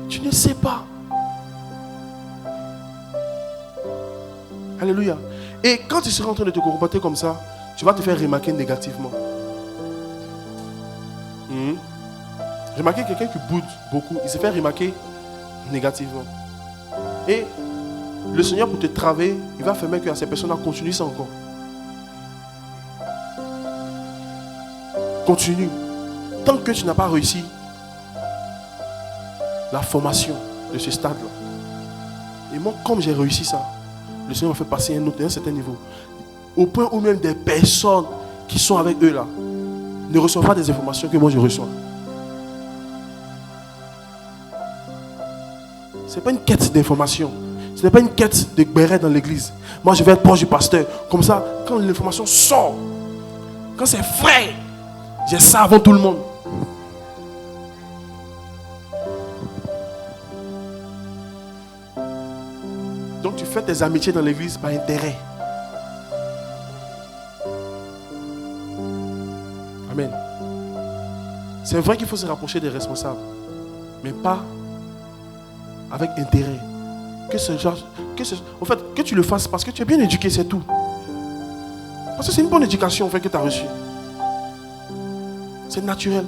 Tu ne sais pas. Alléluia. Et quand tu seras en train de te comporter comme ça, tu vas te faire remarquer négativement. Remarquez quelqu'un qui boude beaucoup, il se fait remarquer négativement. Et le Seigneur, pour te travailler, il va faire que ces personnes-là continuent ça encore. Continue. Tant que tu n'as pas réussi la formation de ce stade-là. Et moi, comme j'ai réussi ça, le Seigneur m'a fait passer un certain niveau. Au point où même des personnes qui sont avec eux là ne reçoivent pas des informations que moi je reçois. Ce n'est pas une quête d'information. Ce n'est pas une quête de béret dans l'église. Moi je vais être proche du pasteur. Comme ça, quand l'information sort, quand c'est vrai, j'ai ça avant tout le monde. Donc tu fais tes amitiés dans l'église par intérêt. Amen. C'est vrai qu'il faut se rapprocher des responsables, mais pas avec intérêt. Que tu le fasses parce que tu es bien éduqué, c'est tout. Parce que c'est une bonne éducation en fait, que tu as reçue. C'est naturel.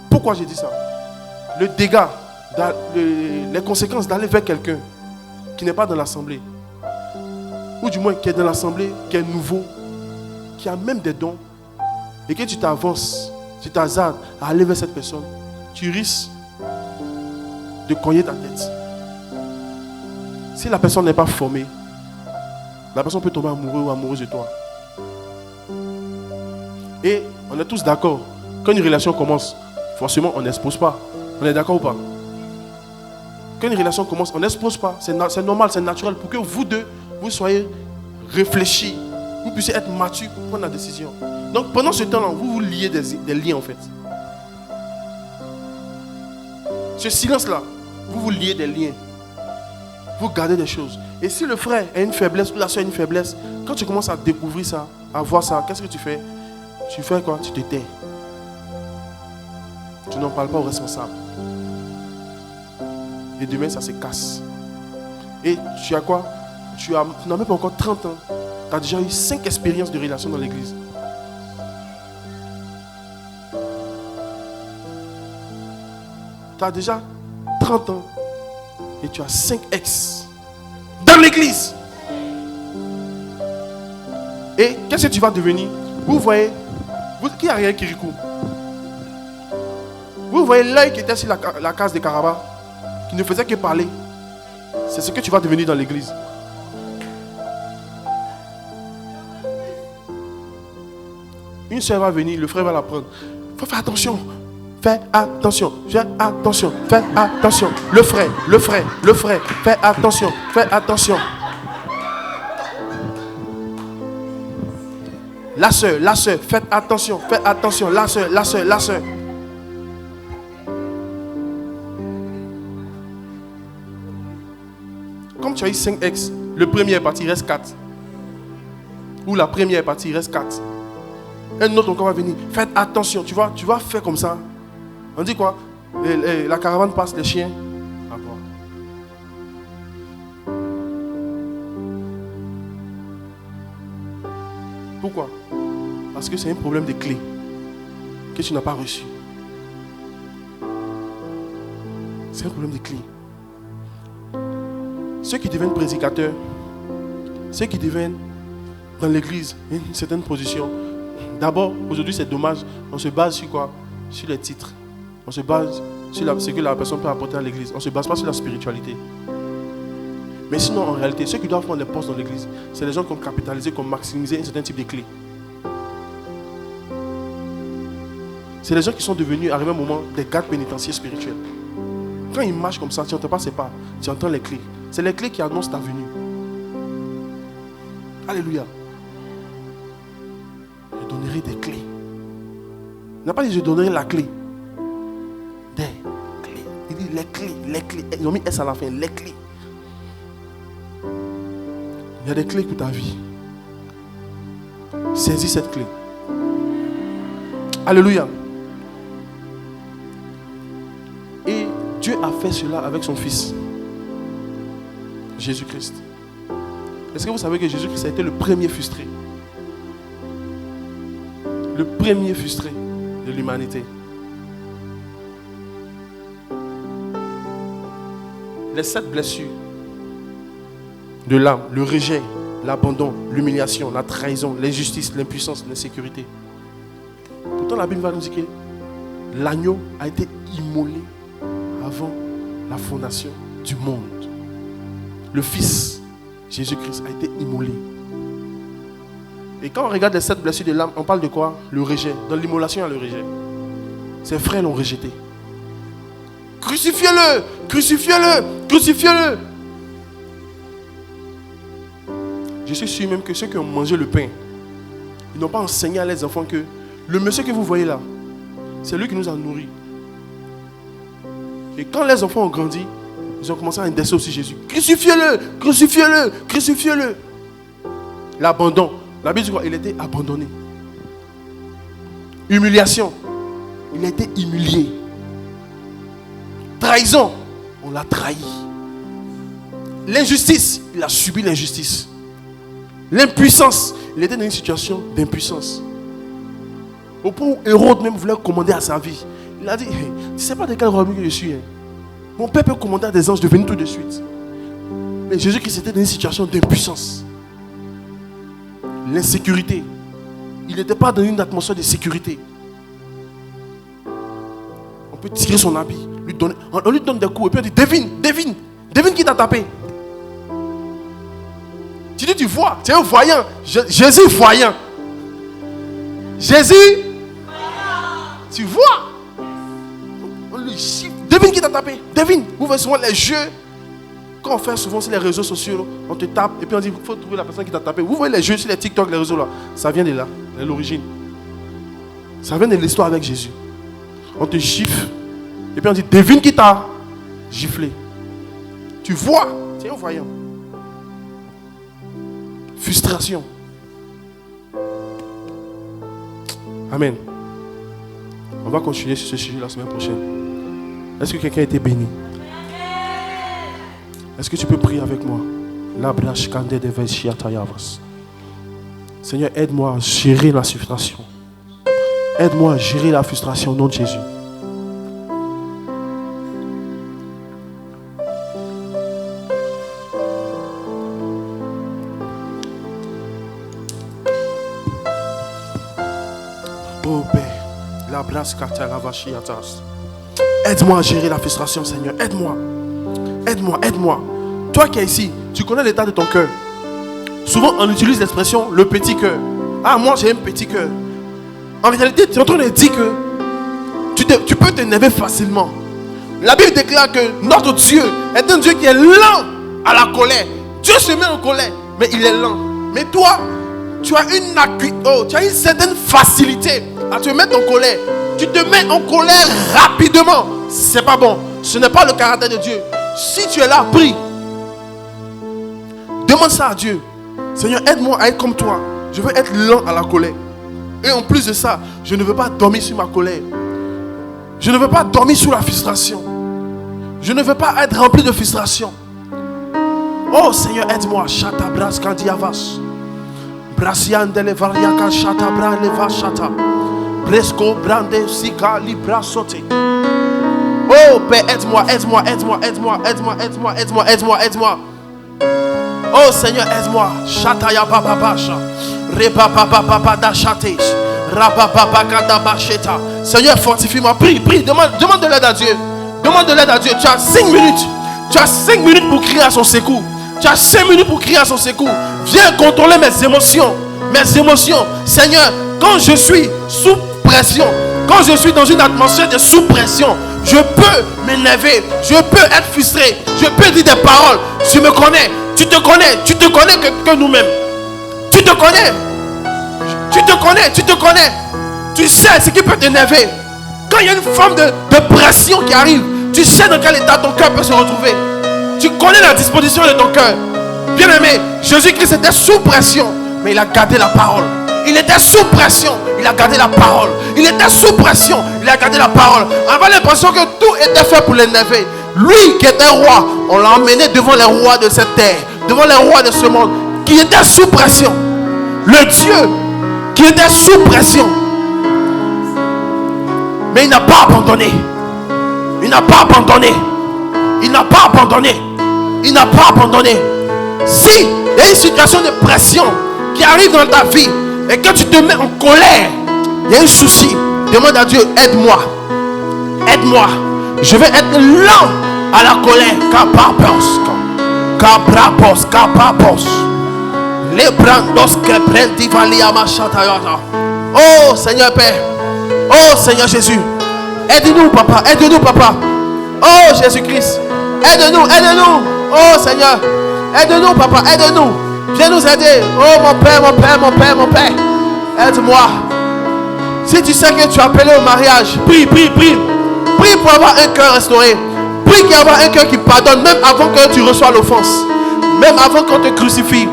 Pourquoi j'ai dit ça? Le dégât, les conséquences d'aller vers quelqu'un qui n'est pas dans l'assemblée, ou du moins qui est dans l'assemblée, qui est nouveau, qui a même des dons, et que tu t'avances, tu t'hasardes à aller vers cette personne, tu risques de cogner ta tête. Si la personne n'est pas formée, la personne peut tomber amoureux ou amoureuse de toi. Et on est tous d'accord, quand une relation commence, forcément on n'expose pas. On est d'accord ou pas? Quand une relation commence, on n'expose pas. C'est normal, c'est naturel pour que vous deux, vous soyez réfléchis, vous puissiez être matures pour prendre la décision. Donc pendant ce temps-là, vous vous liez des liens en fait. Ce silence-là, vous vous liez des liens. Vous gardez des choses. Et si le frère a une faiblesse ou la soeur a une faiblesse, quand tu commences à découvrir ça, à voir ça, qu'est-ce que tu fais? Tu fais quoi? Tu te tais. Tu n'en parles pas au responsable. Et demain, ça se casse. Et tu as quoi? Tu n'as même pas encore 30 ans. Tu as déjà eu 5 expériences de relation dans l'église. Tu as déjà 30 ans. Et tu as 5 ex dans l'église. Et qu'est-ce que tu vas devenir? Vous voyez, qui a rien Kirikou? Vous voyez l'œil qui était sur la case de Karaba, qui ne faisait que parler. C'est ce que tu vas devenir dans l'église. Une soeur va venir, le frère va la prendre. Il faut faire attention. Fais attention, fais attention, fais attention. Le frère, fais attention, fais attention. La soeur, faites attention, la soeur. Comme tu as eu 5 ex, le premier est parti, il reste 4. Ou la première est partie, il reste 4. Un autre encore va venir. Faites attention, tu vas faire comme ça. On dit quoi? La caravane passe, les chiens. Pourquoi? Parce que c'est un problème de clé que tu n'as pas reçu. C'est un problème de clé. Ceux qui deviennent prédicateurs, ceux qui deviennent dans l'église une certaine position, d'abord, aujourd'hui c'est dommage, on se base sur quoi? Sur les titres. On se base sur ce que la personne peut apporter à l'église. On ne se base pas sur la spiritualité. Mais sinon, en réalité, ceux qui doivent prendre les postes dans l'église, c'est les gens qui ont capitalisé, qui ont maximisé un certain type de clés. C'est les gens qui sont devenus, arrivé à un moment, des gardes pénitentiaires spirituels. Quand ils marchent comme ça, tu n'entends pas ses pas, tu entends les clés. C'est les clés qui annoncent ta venue. Alléluia. Je donnerai des clés. Il n'a pas dit je donnerai la clé. Des clés. Il dit les clés, les clés. Ils ont mis S à la fin, les clés. Il y a des clés pour ta vie. Saisis cette clé. Alléluia. Et Dieu a fait cela avec son Fils, Jésus-Christ. Est-ce que vous savez que Jésus-Christ a été le premier frustré? Le premier frustré de l'humanité. Les 7 blessures de l'âme, le rejet, l'abandon, l'humiliation, la trahison, l'injustice, l'impuissance, l'insécurité. Pourtant la Bible va nous dire que l'agneau a été immolé avant la fondation du monde. Le Fils, Jésus-Christ, a été immolé. Et quand on regarde les 7 blessures de l'âme, on parle de quoi? Le rejet. Dans l'immolation, il y a le rejet. Ses frères l'ont rejeté. Crucifiez-le! Crucifiez-le! Crucifiez-le! Je suis sûr même que ceux qui ont mangé le pain, ils n'ont pas enseigné à leurs enfants que le monsieur que vous voyez là, c'est lui qui nous a nourris. Et quand les enfants ont grandi, ils ont commencé à indexer aussi Jésus. Crucifiez-le! Crucifiez-le! Crucifiez-le! L'abandon. La Bible dit quoi? Il était abandonné. Humiliation. Il a été humilié. Trahison. On l'a trahi. L'injustice. Il a subi l'injustice. L'impuissance. Il était dans une situation d'impuissance. Au point où Hérode même voulait commander à sa vie. Il a dit, hey, tu ne sais pas de quel royaume que je suis. Hein? Mon père peut commander à des anges de venir tout de suite. Mais Jésus-Christ était dans une situation d'impuissance. L'insécurité. Il n'était pas dans une atmosphère de sécurité. On peut tirer son habit, on lui donne des coups et puis on dit devine qui t'a tapé. Tu dis tu vois, tu es un voyant. Jésus voyant. Jésus voyant. Tu vois. On lui chiffre. Devine qui t'a tapé. Devine. Vous voyez souvent les jeux. Quand on fait souvent sur les réseaux sociaux, on te tape et puis on dit il faut trouver la personne qui t'a tapé. Vous voyez les jeux sur les TikTok, les réseaux là. Ça vient de là, de l'origine. Ça vient de l'histoire avec Jésus. On te gifle et puis on dit devine qui t'a giflé. Tu vois, tu es un voyant. Frustration. Amen. On va continuer sur ce sujet la semaine prochaine. Est-ce que quelqu'un a été béni? Est-ce que tu peux prier avec moi? Seigneur, aide-moi à gérer la frustration. Aide-moi à gérer la frustration au nom de Jésus. Oh Père, la brasse katalavashiatas. Aide-moi à gérer la frustration, Seigneur. Aide-moi. Aide-moi, aide-moi. Toi qui es ici, tu connais l'état de ton cœur. Souvent, on utilise l'expression le petit cœur. Ah, moi j'ai un petit cœur. En réalité, tu es en train de dire que tu peux t'énerver facilement. La Bible déclare que notre Dieu est un Dieu qui est lent à la colère. Dieu se met en colère, mais il est lent. Mais toi, tu as une certaine facilité à te mettre en colère. Tu te mets en colère rapidement. C'est pas bon. Ce n'est pas le caractère de Dieu. Si tu es là, prie. Demande ça à Dieu. Seigneur, aide-moi à être comme toi. Je veux être lent à la colère. Et en plus de ça, je ne veux pas dormir sur ma colère. Je ne veux pas dormir sous la frustration. Je ne veux pas être rempli de frustration. Oh Seigneur, aide-moi. Chata bras kandiavas. Brasiandele variaka chata bra leva chata. Bresco brande sika libra sauté. Oh Père, aide-moi, aide-moi, aide-moi, aide-moi, aide-moi, aide-moi, aide-moi, aide-moi, aide-moi. Oh Seigneur, aide-moi. Chata ya papa pacha. Repa papa papa da chaté. Seigneur, fortifie-moi. Prie, prie, demande de l'aide à Dieu. Demande de l'aide à Dieu. Tu as 5 minutes. Tu as 5 minutes pour crier à son secours. Tu as 5 minutes pour crier à son secours. Viens contrôler mes émotions. Mes émotions. Seigneur, quand je suis sous pression, quand je suis dans une atmosphère de sous-pression, je peux m'énerver, je peux être frustré, je peux dire des paroles. Tu me connais, tu te connais que nous-mêmes. Tu te connais. Tu sais ce qui peut t'énerver. Quand il y a une forme de pression qui arrive, tu sais dans quel état ton cœur peut se retrouver. Tu connais la disposition de ton cœur. Bien aimé, Jésus-Christ était sous pression, mais il a gardé la parole. Il était sous pression, il a gardé la parole. Il était sous pression, il a gardé la parole. On avait l'impression que tout était fait pour l'énerver. Lui qui était roi, on l'a emmené devant les rois de cette terre, devant les rois de ce monde, qui était sous pression. Le Dieu qui était sous pression. Mais il n'a pas abandonné. Il n'a pas abandonné. Il n'a pas abandonné. Il n'a pas abandonné. Si il y a une situation de pression qui arrive dans ta vie et que tu te mets en colère, il y a un souci. Demande à Dieu, aide-moi. Aide-moi. Je vais être lent à la colère. Capapos. Les brandos que prendi valia machatayata. Oh Seigneur Père. Oh Seigneur Jésus. Aide-nous papa. Aide-nous papa. Oh Jésus-Christ. Aide-nous. Aide-nous. Oh Seigneur. Aide-nous papa. Aide-nous. Viens nous aider. Oh mon Père, mon Père, mon Père, mon Père. Aide-moi. Si tu sais que tu es appelé au mariage, prie, prie, prie. Prie pour avoir un cœur restauré. Prie qu'il y ait un cœur qui pardonne même avant que tu reçois l'offense. Même avant qu'on te crucifie.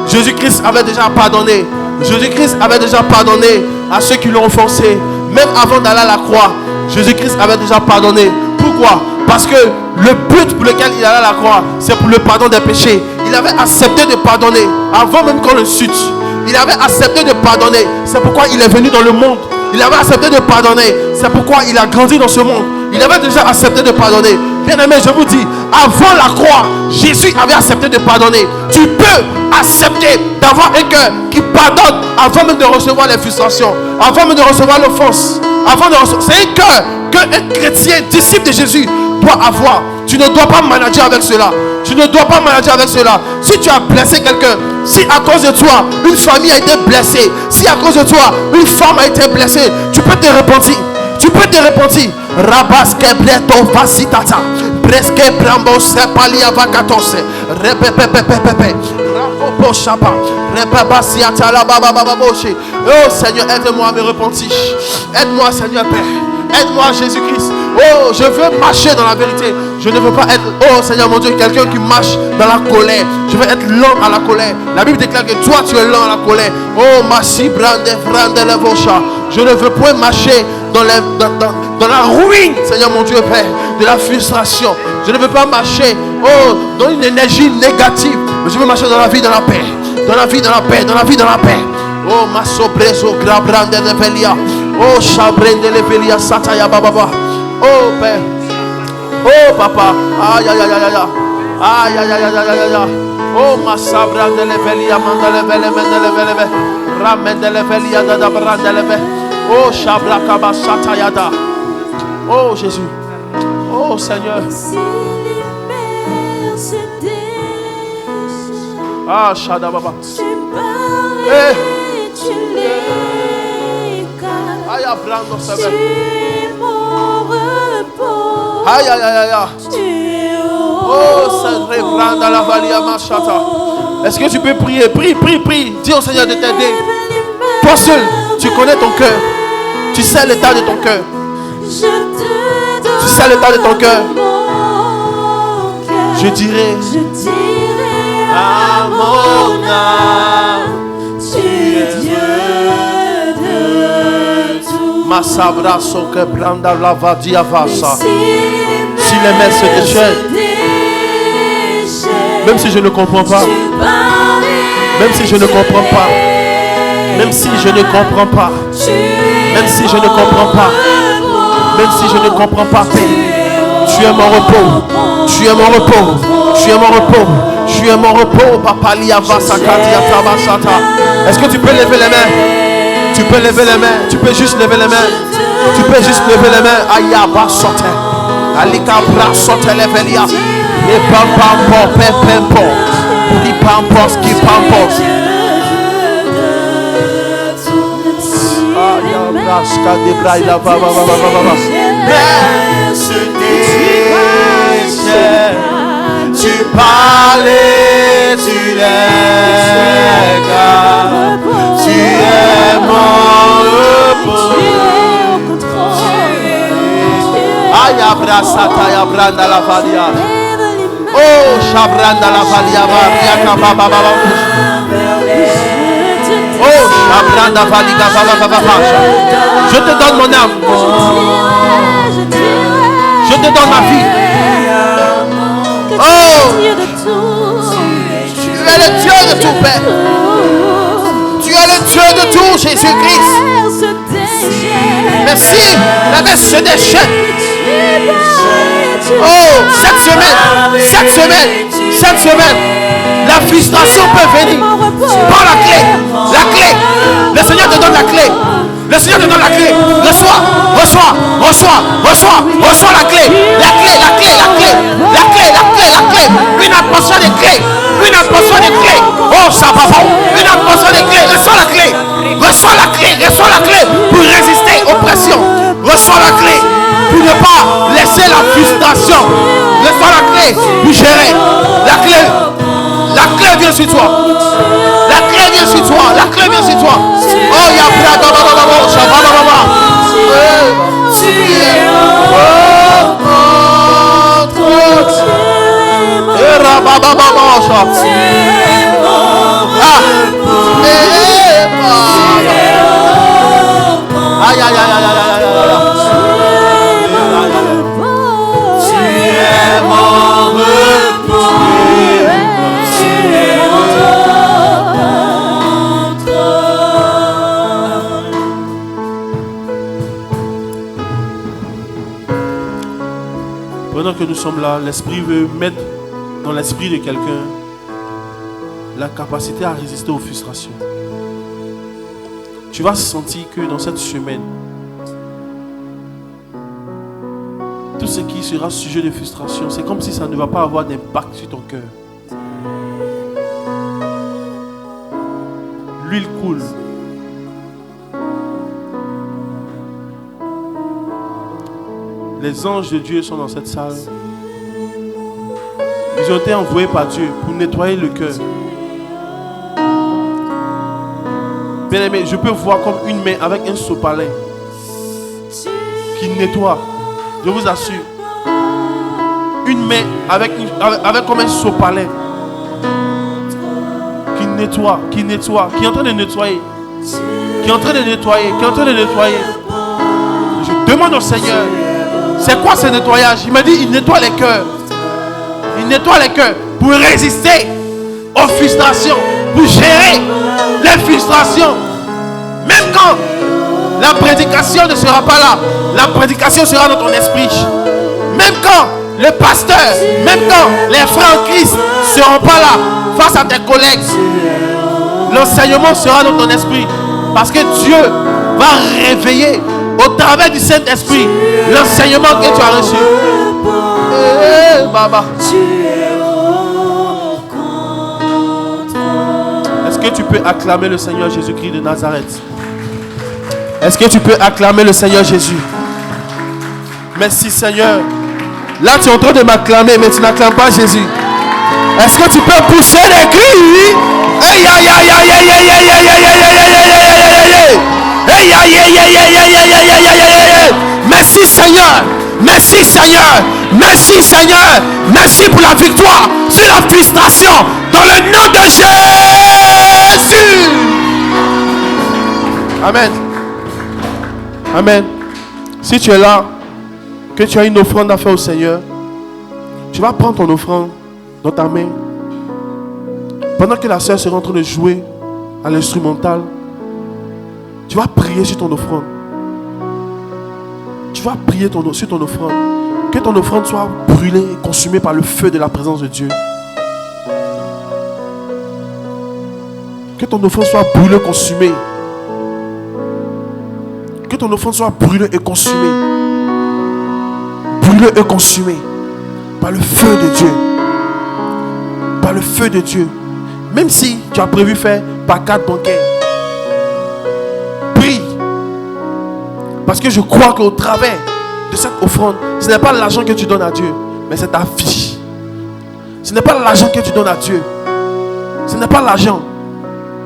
Jésus-Christ avait déjà pardonné. Jésus-Christ avait déjà pardonné à ceux qui l'ont offensé. Même avant d'aller à la croix, Jésus-Christ avait déjà pardonné. Pourquoi? Parce que le but pour lequel il allait à la croix, c'est pour le pardon des péchés. Il avait accepté de pardonner avant même qu'on le sutte. Il avait accepté de pardonner. C'est pourquoi il est venu dans le monde. Il avait accepté de pardonner. C'est pourquoi il a grandi dans ce monde. Il avait déjà accepté de pardonner. Bien aimé, je vous dis, avant la croix, Jésus avait accepté de pardonner. Tu peux accepter d'avoir un cœur qui pardonne avant même de recevoir les frustrations, avant même de recevoir l'offense. C'est un cœur qu'un chrétien, disciple de Jésus, doit avoir. Tu ne dois pas manager avec cela. Tu ne dois pas manager avec cela. Si tu as blessé quelqu'un, si à cause de toi, une famille a été blessée, si à cause de toi, une femme a été blessée, tu peux te repentir. Tu peux te repentir. Rabaske bleto vasitata. Breske brambo sepalia vakatos. Repepepepepepe. Rapopo shapa. Repebasiata la baba baba boche. Oh Seigneur, aide-moi à me repentir. Aide-moi Seigneur Père. Aide-moi Jésus-Christ. Oh, je veux marcher dans la vérité. Je ne veux pas être, oh Seigneur mon Dieu, quelqu'un qui marche dans la colère. Je veux être lent à la colère. La Bible déclare que toi tu es lent à la colère. Oh, Massi brande le vocha. Je ne veux point marcher dans la ruine, Seigneur mon Dieu Père, de la frustration. Je ne veux pas marcher, oh, dans une énergie négative. Mais je veux marcher dans la vie, dans la paix. Dans la vie, dans la paix, dans la vie, dans la paix. Oh, ma sobreso grabrande de velia. Oh, chabrende de velia sataya bababa. Oh, Père. Oh, Papa. Aïe, aïe, aïe, aïe, aïe. Aïe, aïe, aïe, aïe, aïe, aïe. Oh, ma sabrande de velia, mandele vele, mandele vele. Ramendele velia, dada brandele vele. Oh, chablakaba satayada. Oh, Jésus. Oh, Seigneur. Ah, Shadababa. Eh. Aïe, Abrando, ça va. Aïe, aïe, aïe, aïe. Oh, ça reprend dans la vallée à Machata. Est-ce que tu peux prier? Prie, prie, prie. Dis au Seigneur de t'aider. Toi seul, tu connais ton cœur. Tu sais l'état de ton cœur. Tu sais l'état de ton cœur. Je dirais à mon âme, tu es Dieu de tout. Ma sabra soke branda la vadia vasa. Si les mains se déchaînent, même si je ne comprends pas, même si je ne comprends pas, même si je ne comprends pas, même si je ne comprends pas, même si je ne comprends pas, tu es mon repos, tu es mon repos, tu es mon repos, tu es mon repos, papa liava sakati ataba sata. Est-ce que tu peux lever les mains? Tu Tu peux lever les mains. Tu peux juste lever les mains. Tu peux juste lever les mains. Aïe, va sauter. Alika bra sauter les velia. Et pam pam pam pam pam pam. Qui pampos, qui pampos. Aïe, brasca de braille, va. Tu parlais, tu l'es, tu es mon repos. Aïe, abrasata, abranda la valia. Oh, chabranda la valia, varia, baba. Oh, chabranda valia, baba. Je te donne mon âme. Je te donne ma vie. Oh, tu es le Dieu de tout, Père. Tu es le Dieu de tout, Jésus-Christ. Merci, la mer se déchaîne. Oh, cette semaine, la frustration peut venir. Prends la clé. Le Seigneur te donne la clé. Le Seigneur te donne la clé. Reçois la clé. La clé. Une atmosphère de clé. Oh, ça va. Une atmosphère de clé. Reçois la clé pour résister aux pressions. Reçois la clé pour ne pas laisser la frustration. Reçois la clé pour gérer. La clé vient sur toi. La clé vient sur toi. Oh, il y a Pendant que nous sommes là, l'Esprit veut mettre dans l'esprit de quelqu'un la capacité à résister aux frustrations. Tu vas sentir que dans cette semaine, tout ce qui sera sujet de frustration, c'est comme si ça ne va pas avoir d'impact sur ton cœur. L'huile coule. Les anges de Dieu sont dans cette salle. Ils ont été envoyés par Dieu pour nettoyer le cœur. Bien aimé, je peux voir comme une main avec un sopalin qui nettoie. Je vous assure. Une main avec comme un sopalin qui nettoie, qui est en train de nettoyer. Qui est en train de nettoyer. Je demande au Seigneur, c'est quoi ce nettoyage? Il m'a dit, il nettoie les cœurs. Il nettoie les cœurs pour résister aux frustrations, pour gérer les frustrations. Même quand la prédication ne sera pas là, la prédication sera dans ton esprit. Même quand le pasteur, même quand les frères en Christ ne seront pas là face à tes collègues, l'enseignement sera dans ton esprit. Parce que Dieu va réveiller au travers du Saint-Esprit l'enseignement que tu as reçu. Baba. Est-ce que tu peux acclamer le Seigneur Jésus-Christ de Nazareth? Est-ce que tu peux acclamer le Seigneur Jésus? Merci Seigneur. Là tu es en train de m'acclamer, mais tu n'acclames pas Jésus. Est-ce que tu peux pousser les cris? Aïe aïe aïe aïe aïe aïe aïe aïe aïe aïe aïe aïe. Merci Seigneur. Merci Seigneur. Merci Seigneur. Merci pour la victoire sur la frustration. Dans le nom de Jésus. Amen. Amen. Si tu es là, que tu as une offrande à faire au Seigneur, tu vas prendre ton offrande dans ta main. Pendant que la sœur sera en train de jouer à l'instrumental, tu vas prier sur ton offrande. Tu vas prier sur ton offrande. Que ton offrande soit brûlée et consumée par le feu de la présence de Dieu. Que ton offrande soit brûlée, consumée Que ton offrande soit brûlée et consumée. Brûlée et consumée. Par le feu de Dieu. Par le feu de Dieu. Même si tu as prévu faire par carte bancaire. Prie. Parce que je crois qu'au travers de cette offrande, ce n'est pas l'argent que tu donnes à Dieu, mais c'est ta vie. Ce n'est pas l'argent que tu donnes à Dieu. Ce n'est pas l'argent,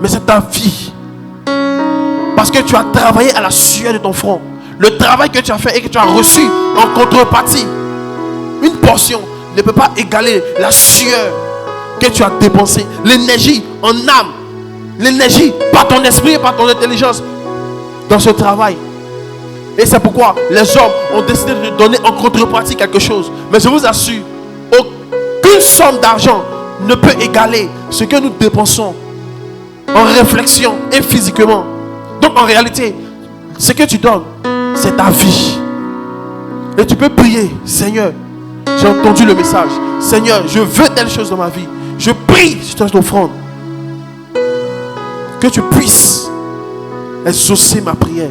mais c'est ta vie. Parce que tu as travaillé à la sueur de ton front. Le travail que tu as fait et que tu as reçu en contrepartie, une portion ne peut pas égaler la sueur que tu as dépensée. L'énergie en âme, l'énergie par ton esprit et par ton intelligence dans ce travail. Et c'est pourquoi les hommes ont décidé de donner en contrepartie quelque chose. Mais je vous assure, aucune somme d'argent ne peut égaler ce que nous dépensons en réflexion et physiquement. Donc en réalité, ce que tu donnes, c'est ta vie. Et tu peux prier, Seigneur, j'ai entendu le message. Seigneur, je veux telle chose dans ma vie. Je prie sur cette offrande. Que tu puisses exaucer ma prière.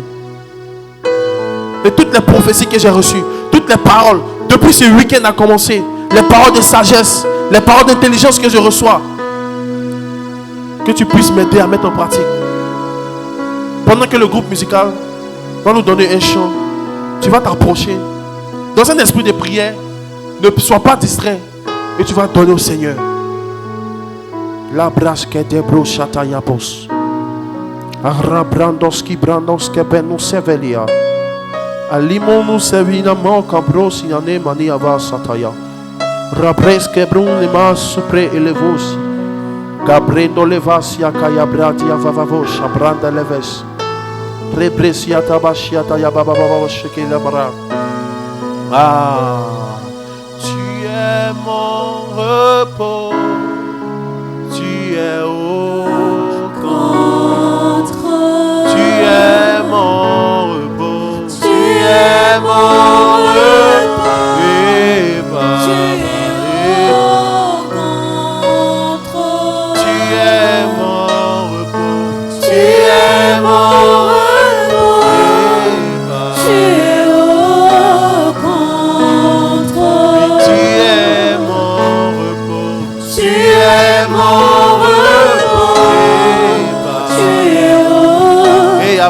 Et toutes les prophéties que j'ai reçues, toutes les paroles, depuis ce week-end a commencé, les paroles de sagesse, les paroles d'intelligence que je reçois, que tu puisses m'aider à mettre en pratique. Pendant que le groupe musical va nous donner un chant, tu vas t'approcher dans un esprit de prière. Ne sois pas distrait et tu vas donner au Seigneur. La brasse que débro chataya bos. Arabrandoski brandoske benu sevelia. Alimon nous servina manca brosi ane mani ava sataya. Rabreske brun lema supre elevosi. Gabrendo levasia kaya bradia vavavosha branda leves. Rebresia tabashiata ya baba baba shekela bara. Ah. Tu es mon repos, tu es au contre, tu es mon repos, tu es mon repos, tu es au contre, tu es mon repos, tu es mon repos.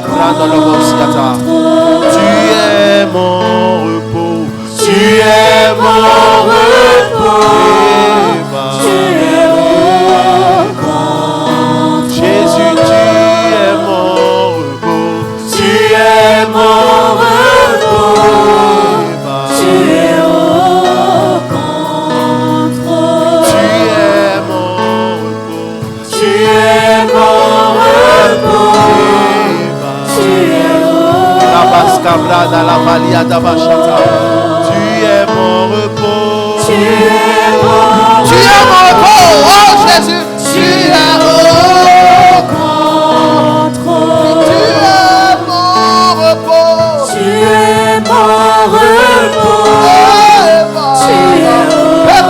Prendre le Mosiata. Tu es mon repos, tu es mon repos, tu es au contre. Jésus, tu es mon repos, tu es mon repos, tu es au contre. Tu es mon repos, tu es mon repos. Cabrada la valia d'Abachata. Tu es mon repos. Tu es mon repos. Oh Jésus. Tu es au contre. Tu es mon repos. Tu es mon repos. Tu es au contre.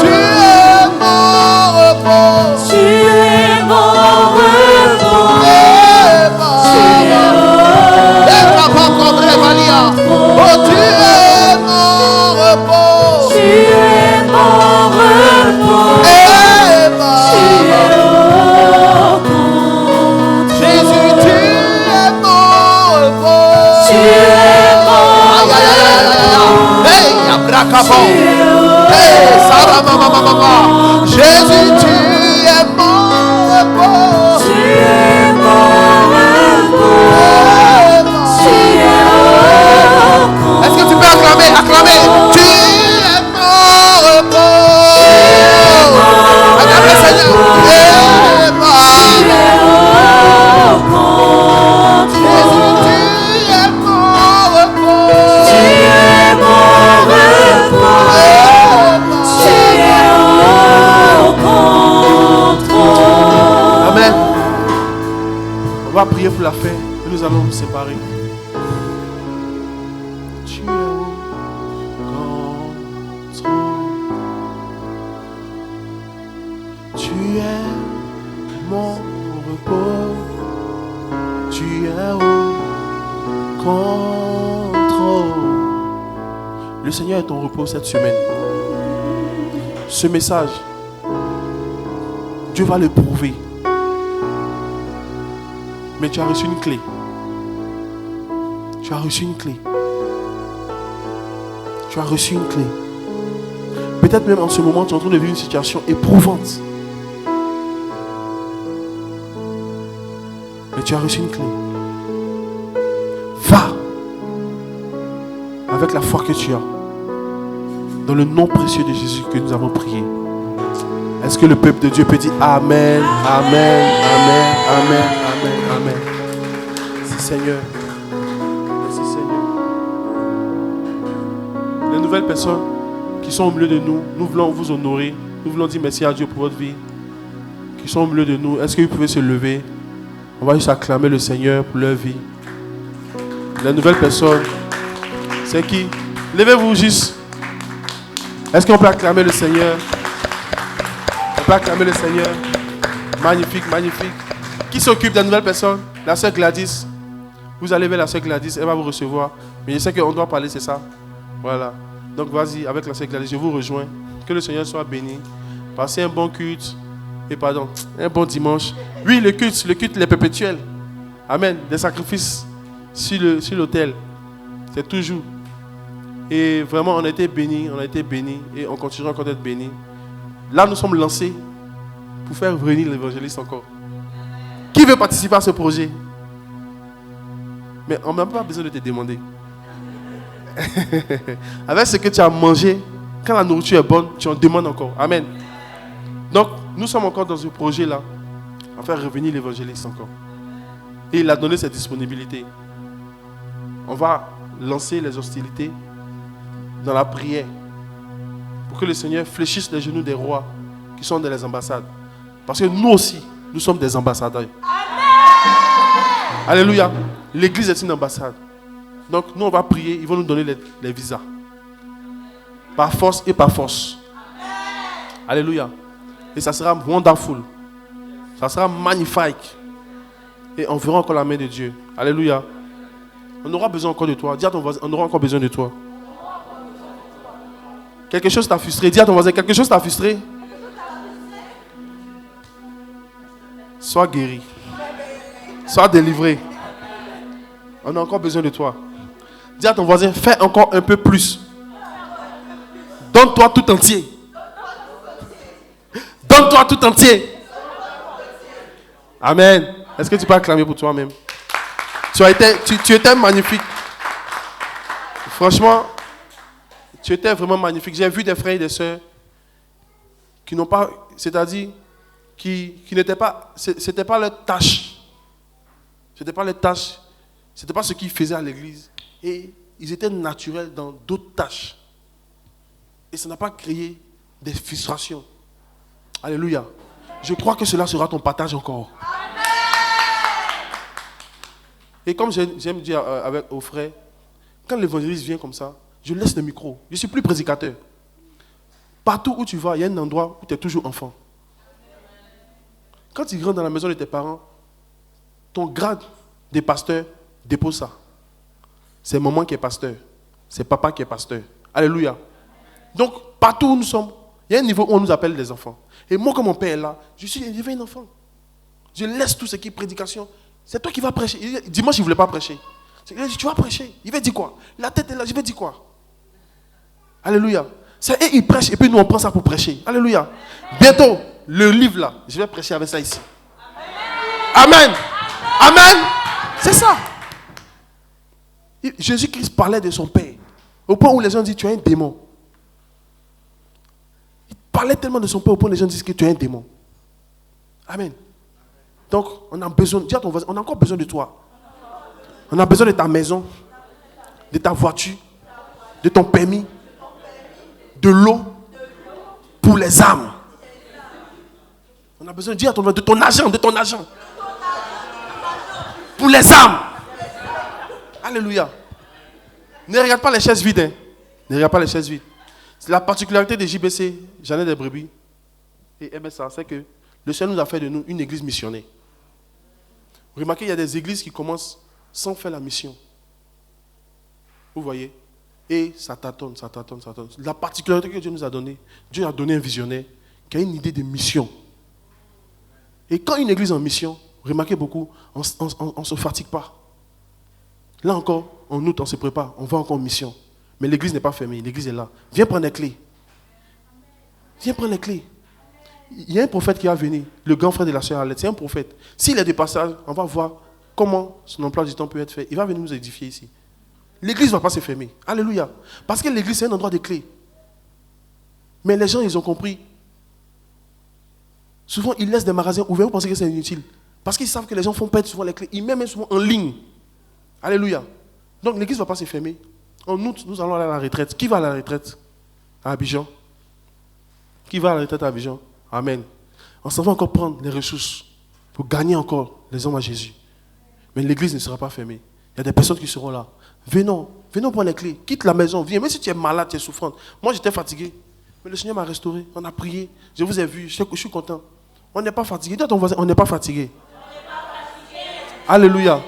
Tu es mon repos. Tu es mon repos. Oh, tu es mon repos. Tu es mon repos. Tu es au contre. Jésus, tu es mon repos. Tu es mon repos. Hey, Abracabo. Hey, Sarama. Jésus, tu es mon repos. Tu es mon repos. Est-ce que tu peux acclamer? Tu es mon repos. Acclame le Seigneur. Tu es mon repos. Jésus, tu es mon repos. Tu es mon repos. Tu es au contre. Amen. On va prier pour la fin et nous allons nous séparer. Tu Tu es au contrôle. Le Seigneur est ton repos cette semaine. Ce message, Dieu va le prouver. Mais tu as reçu une clé. Tu as reçu une clé. Tu as reçu une clé. Peut-être même en ce moment, tu es en train de vivre une situation éprouvante. Mais tu as reçu une clé. Va avec la foi que tu as. Dans le nom précieux de Jésus que nous avons prié. Est-ce que le peuple de Dieu peut dire Amen, Amen, Amen, Amen, Amen, Amen. Merci Seigneur. Merci Seigneur. Les nouvelles personnes qui sont au milieu de nous, nous voulons vous honorer. Nous voulons dire merci à Dieu pour votre vie. Qui sont au milieu de nous, est-ce que vous pouvez se lever? On va juste acclamer le Seigneur pour leur vie. Les nouvelles personnes, c'est qui? Levez-vous juste. Est-ce qu'on peut acclamer le Seigneur? On peut acclamer le Seigneur. Magnifique, magnifique. Qui s'occupe des nouvelles personnes? La sœur Gladys. Vous allez vers la sœur Gladys, elle va vous recevoir. Mais je sais qu'on doit parler, c'est ça. Voilà. Donc vas-y avec la sœur Gladys, je vous rejoins. Que le Seigneur soit béni. Passez un bon culte. Et pardon, un bon dimanche. Oui, le culte il est perpétuel. Amen. Des sacrifices sur l'autel. C'est toujours. Et vraiment, on a été bénis, et on continuera encore d'être bénis. Là, nous sommes lancés pour faire venir l'évangéliste encore. Qui veut participer à ce projet? Mais on n'a même pas besoin de te demander. Avec ce que tu as mangé, quand la nourriture est bonne, tu en demandes encore. Amen. Donc, nous sommes encore dans ce projet-là, à faire revenir l'évangéliste encore. Et il a donné cette disponibilité. On va lancer les hostilités dans la prière pour que le Seigneur fléchisse les genoux des rois qui sont dans les ambassades. Parce que nous aussi, nous sommes des ambassadeurs. Amen. Alléluia. L'église est une ambassade. Donc nous on va prier, ils vont nous donner les visas. Par force et par force. Amen. Alléluia. Et ça sera wonderful. Ça sera magnifique. Et on verra encore la main de Dieu. Alléluia. On aura besoin encore de toi. Dis à ton voisin, on aura encore besoin de toi. Quelque chose t'a frustré. Dis à ton voisin, quelque chose t'a frustré. Sois guéri. Sois délivré. On a encore besoin de toi. Dis à ton voisin, fais encore un peu plus. Donne-toi tout entier. Donne-toi tout entier. Amen. Est-ce que tu peux acclamer pour toi-même? Tu étais magnifique. Franchement, tu étais vraiment magnifique. J'ai vu des frères et des sœurs qui n'ont pas, c'est-à-dire qui n'étaient pas, c'était pas leur tâche. C'était pas leur tâche. C'était pas ce qu'ils faisaient à l'église. Et ils étaient naturels dans d'autres tâches. Et ça n'a pas créé des frustrations. Alléluia. Je crois que cela sera ton partage encore. Amen. Et comme j'aime dire aux frères, quand l'évangéliste vient comme ça, je laisse le micro. Je ne suis plus prédicateur. Partout où tu vas, il y a un endroit où tu es toujours enfant. Quand tu rentres dans la maison de tes parents, ton grade de pasteur dépose ça. C'est maman qui est pasteur. C'est papa qui est pasteur. Alléluia. Donc, partout où nous sommes, il y a un niveau où on nous appelle des enfants. Et moi, comme mon père est là, je suis un enfant. Je laisse tout ce qui est prédication. C'est toi qui vas prêcher. Dimanche, il ne voulait pas prêcher. Il a dit, tu vas prêcher. Il va dire quoi? La tête est là, je vais dire quoi? Alléluia. C'est eux, ils prêchent et puis nous, on prend ça pour prêcher. Alléluia. Bientôt, le livre là, je vais prêcher avec ça ici. Amen. Amen. C'est ça. Jésus-Christ parlait de son Père. Au point où les gens disent, tu es un démon. Il parlait tellement de son Père au point où les gens disent que tu es un démon. Amen. Donc, on a besoin, dis à ton voisin, on a encore besoin de toi. On a besoin de ta maison, de ta voiture, de ton permis, de l'eau, pour les âmes. On a besoin, dis à ton voisin, de ton argent. Pour les âmes. Alléluia. Ne regarde pas les chaises vides. Hein. Ne regarde pas les chaises vides. C'est la particularité de JBC, j'en ai des brebis. Et MSA, c'est que le Seigneur nous a fait de nous une église missionnaire. Remarquez, il y a des églises qui commencent sans faire la mission. Vous voyez? Et ça tâtonne. La particularité que Dieu nous a donnée, Dieu a donné un visionnaire qui a une idée de mission. Et quand une église est en mission, remarquez beaucoup, on ne se fatigue pas. Là encore, en août, on se prépare, on va encore en mission. Mais l'église n'est pas fermée, l'église est là. Viens prendre les clés. Viens prendre les clés. Il y a un prophète qui va venir, le grand frère de la sœur Alette, c'est un prophète. S'il est de passage, on va voir comment son emploi du temps peut être fait. Il va venir nous édifier ici. L'église ne va pas se fermer. Alléluia. Parce que l'église, c'est un endroit de clés. Mais les gens, ils ont compris. Souvent, ils laissent des magasins ouverts. Vous pensez que c'est inutile? Parce qu'ils savent que les gens font perdre souvent les clés. Ils mettent même souvent en ligne. Alléluia. Donc, l'église ne va pas se fermer. En août, nous allons aller à la retraite. Qui va à la retraite? À Abidjan. Qui va à la retraite à Abidjan? Amen. On s'en va encore prendre les ressources pour gagner encore les hommes à Jésus. Mais l'église ne sera pas fermée. Il y a des personnes qui seront là. Venons prendre les clés. Quitte la maison, viens. Même si tu es malade, tu es souffrante. Moi, j'étais fatigué. Mais le Seigneur m'a restauré. On a prié. Je vous ai vu. Je suis content. On n'est pas fatigué. Dis à ton voisin, on n'est pas fatigué. Alléluia.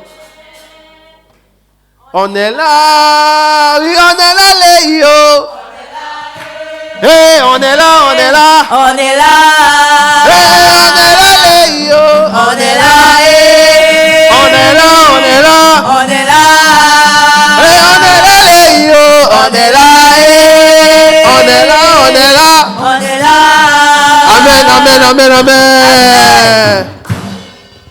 On est là. Oui, on est là, les yo. Hey, on est là. On est là. Hey, on est là, les yo. On est là. On est là. On est là. Hey, on est là, les yo. On est là. On est là. On est là. Amen.